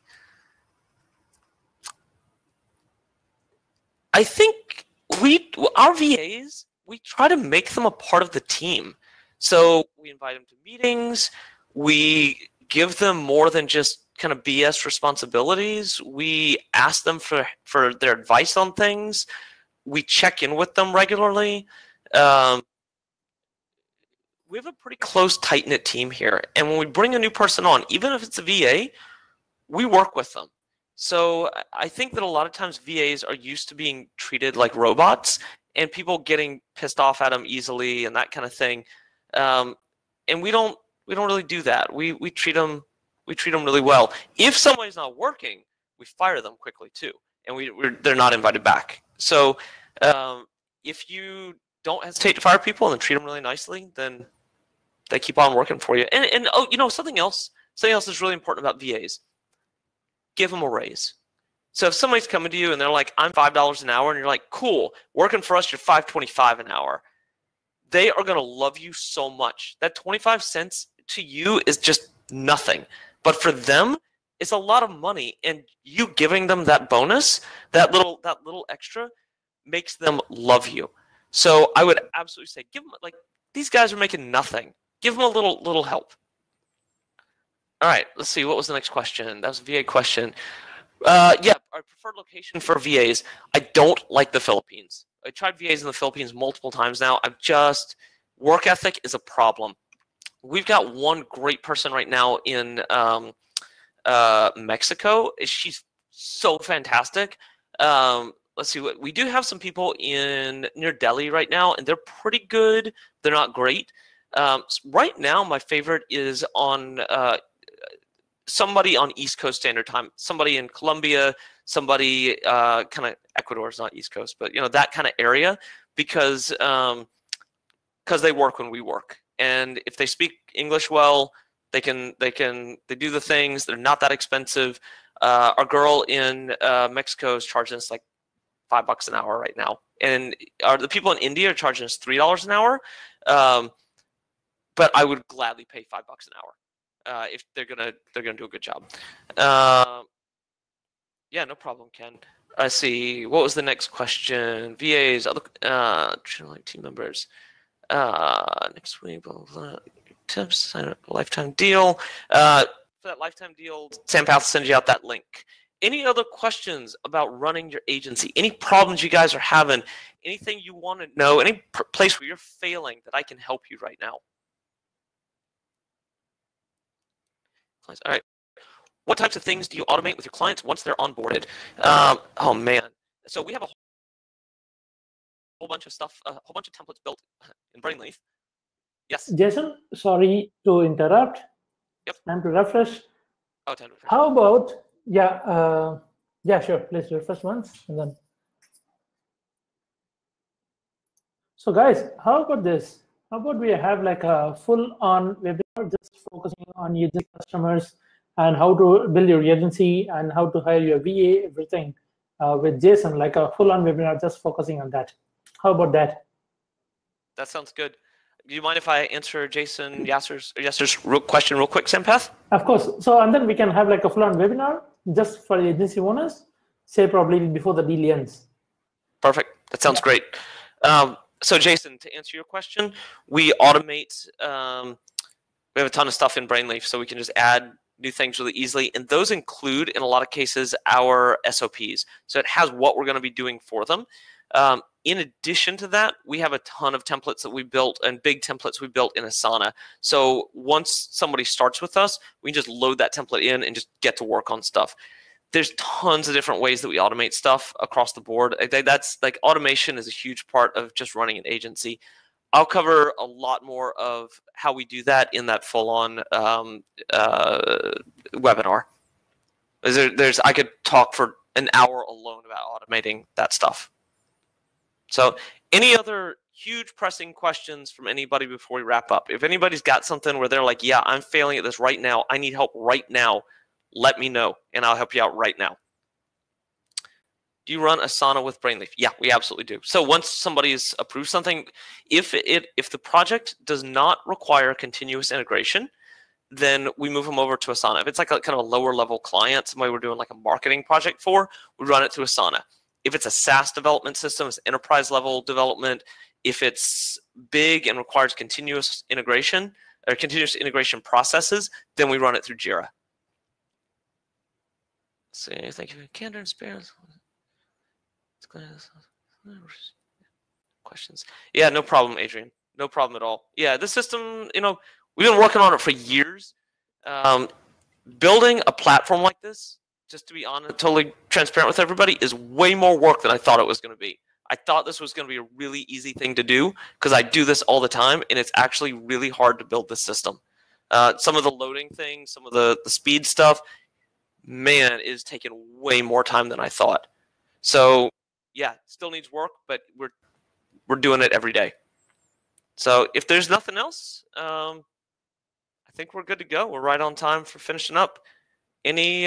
I think our VAs, we try to make them a part of the team. So we invite them to meetings. We give them more than just kind of BS responsibilities. We ask them for their advice on things. We check in with them regularly. We have a pretty close, tight-knit team here. And when we bring a new person on, even if it's a VA, we work with them. So I think that a lot of times VAs are used to being treated like robots and people getting pissed off at them easily and that kind of thing. And we don't really do that. We treat them really well. If somebody's not working, we fire them quickly too, and they're not invited back. So if you don't hesitate to fire people and treat them really nicely, then they keep on working for you. And oh, you know, something else is really important about VAs. Give them a raise. So if somebody's coming to you and they're like, I'm $5 an hour, and you're like, cool, working for us, you're $5.25 an hour. They are going to love you so much. That 25 cents to you is just nothing. But for them, it's a lot of money. And you giving them that bonus, that little extra, makes them love you. So I would absolutely say, give them, like, these guys are making nothing. Give them a little help. All right, let's see. What was the next question? That was a VA question. Yeah, our preferred location for VAs. I don't like the Philippines. I tried VAs in the Philippines multiple times now. Work ethic is a problem. We've got one great person right now in Mexico. She's so fantastic. Let's see. We do have some people near Delhi right now, and they're pretty good. They're not great. Right now, my favorite is on somebody on East Coast Standard Time, somebody in Colombia, somebody kind of Ecuador is not East Coast, but you know, that kind of area, because they work when we work, and if they speak English well, they do the things. They're not that expensive. Our girl in Mexico is charging us like $5 an hour right now, and the people in India are charging us $3 an hour. But I would gladly pay $5 an hour if they're gonna do a good job. Yeah, no problem, Ken. I see. What was the next question? VAs, other team members. Next week, blah, blah, blah. Tips, sign up, lifetime deal. For that lifetime deal, Sampath will send you out that link. Any other questions about running your agency? Any problems you guys are having? Anything you want to know? Any place where you're failing that I can help you right now? All right. What types of things do you automate with your clients once they're onboarded? Oh man. So we have a whole bunch of stuff, a whole bunch of templates built in BrainLeaf. Yes. Jason, sorry to interrupt. Yep. Time to refresh. Oh, time to refresh. How about yeah, sure. Please refresh once and then. So guys, how about this? How about we have like a full-on webinar just focusing on your customers and how to build your agency and how to hire your VA, everything with Jason, like a full-on webinar just focusing on that. How about that? That sounds good. Do you mind if I answer Jason Yasser's question real quick, Sampath? Of course. So, and then we can have like a full-on webinar just for the agency owners, say probably before the deal ends. Perfect. That sounds great. So Jason, to answer your question, we automate, we have a ton of stuff in BrainLeaf, so we can just add new things really easily. And those include, in a lot of cases, our SOPs. So it has what we're going to be doing for them. In addition to that, we have a ton of templates that we built and big templates we built in Asana. So once somebody starts with us, we can just load that template in and just get to work on stuff. There's tons of different ways that we automate stuff across the board. That's like automation is a huge part of just running an agency. I'll cover a lot more of how we do that in that full-on webinar. I could talk for an hour alone about automating that stuff. So any other huge pressing questions from anybody before we wrap up? If anybody's got something where they're like, yeah, I'm failing at this right now, I need help right now, let me know, and I'll help you out right now. Do you run Asana with BrainLeaf? Yeah, we absolutely do. So once somebody's approved something, if the project does not require continuous integration, then we move them over to Asana. If it's like a kind of a lower level client, somebody we're doing like a marketing project for, we run it through Asana. If it's a SaaS development system, it's enterprise level development. If it's big and requires continuous integration or continuous integration processes, then we run it through Jira. So thank you for candor and spares. Questions? Yeah, no problem, Adrian. No problem at all. Yeah, this system, we've been working on it for years. Building a platform like this, just to be honest, totally transparent with everybody, is way more work than I thought it was going to be. I thought this was going to be a really easy thing to do because I do this all the time, and it's actually really hard to build this system. Some of the loading things, some of the speed stuff, man, it is taking way more time than I thought. So yeah, still needs work, but we're doing it every day. So if there's nothing else, I think we're good to go. We're right on time for finishing up. Any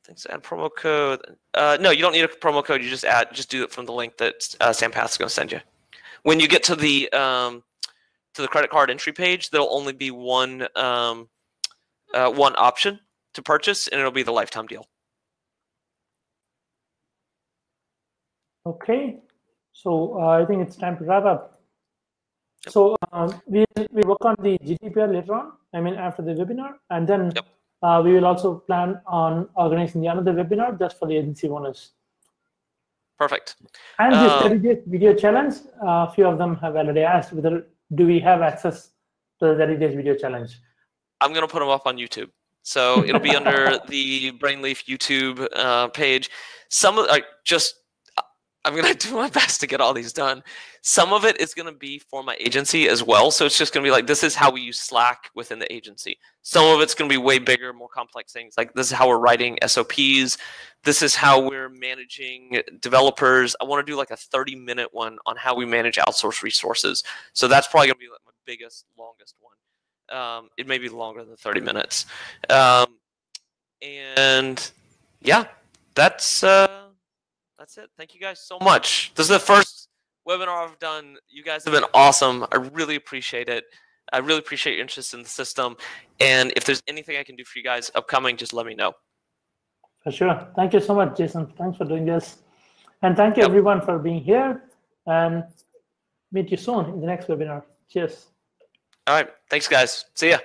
things to add promo code? No, you don't need a promo code. You just do it from the link that Sampath is going to send you. When you get to the credit card entry page, there'll only be one option to purchase, and it'll be the lifetime deal. Okay, so I think it's time to wrap up. Yep. So we work on the GDPR later on, after the webinar, and then yep. We will also plan on organizing another webinar just for the agency owners. Perfect. And this 30-day video challenge, a few of them have already asked whether do we have access to the 30-day video challenge. I'm going to put them up on YouTube. So it'll be under the BrainLeaf YouTube page. I'm going to do my best to get all these done. Some of it is going to be for my agency as well. So it's just going to be like, this is how we use Slack within the agency. Some of it's going to be way bigger, more complex things. Like this is how we're writing SOPs. This is how we're managing developers. I want to do like a 30-minute one on how we manage outsourced resources. So that's probably going to be like my biggest, longest one. It may be longer than 30 minutes. And yeah, that's it. Thank you guys so much. This is the first webinar I've done. You guys have been awesome. I really appreciate it. I really appreciate your interest in the system. And if there's anything I can do for you guys upcoming, just let me know. For sure. Thank you so much, Jason. Thanks for doing this. And thank you everyone for being here. And meet you soon in the next webinar. Cheers. All right. Thanks, guys. See ya.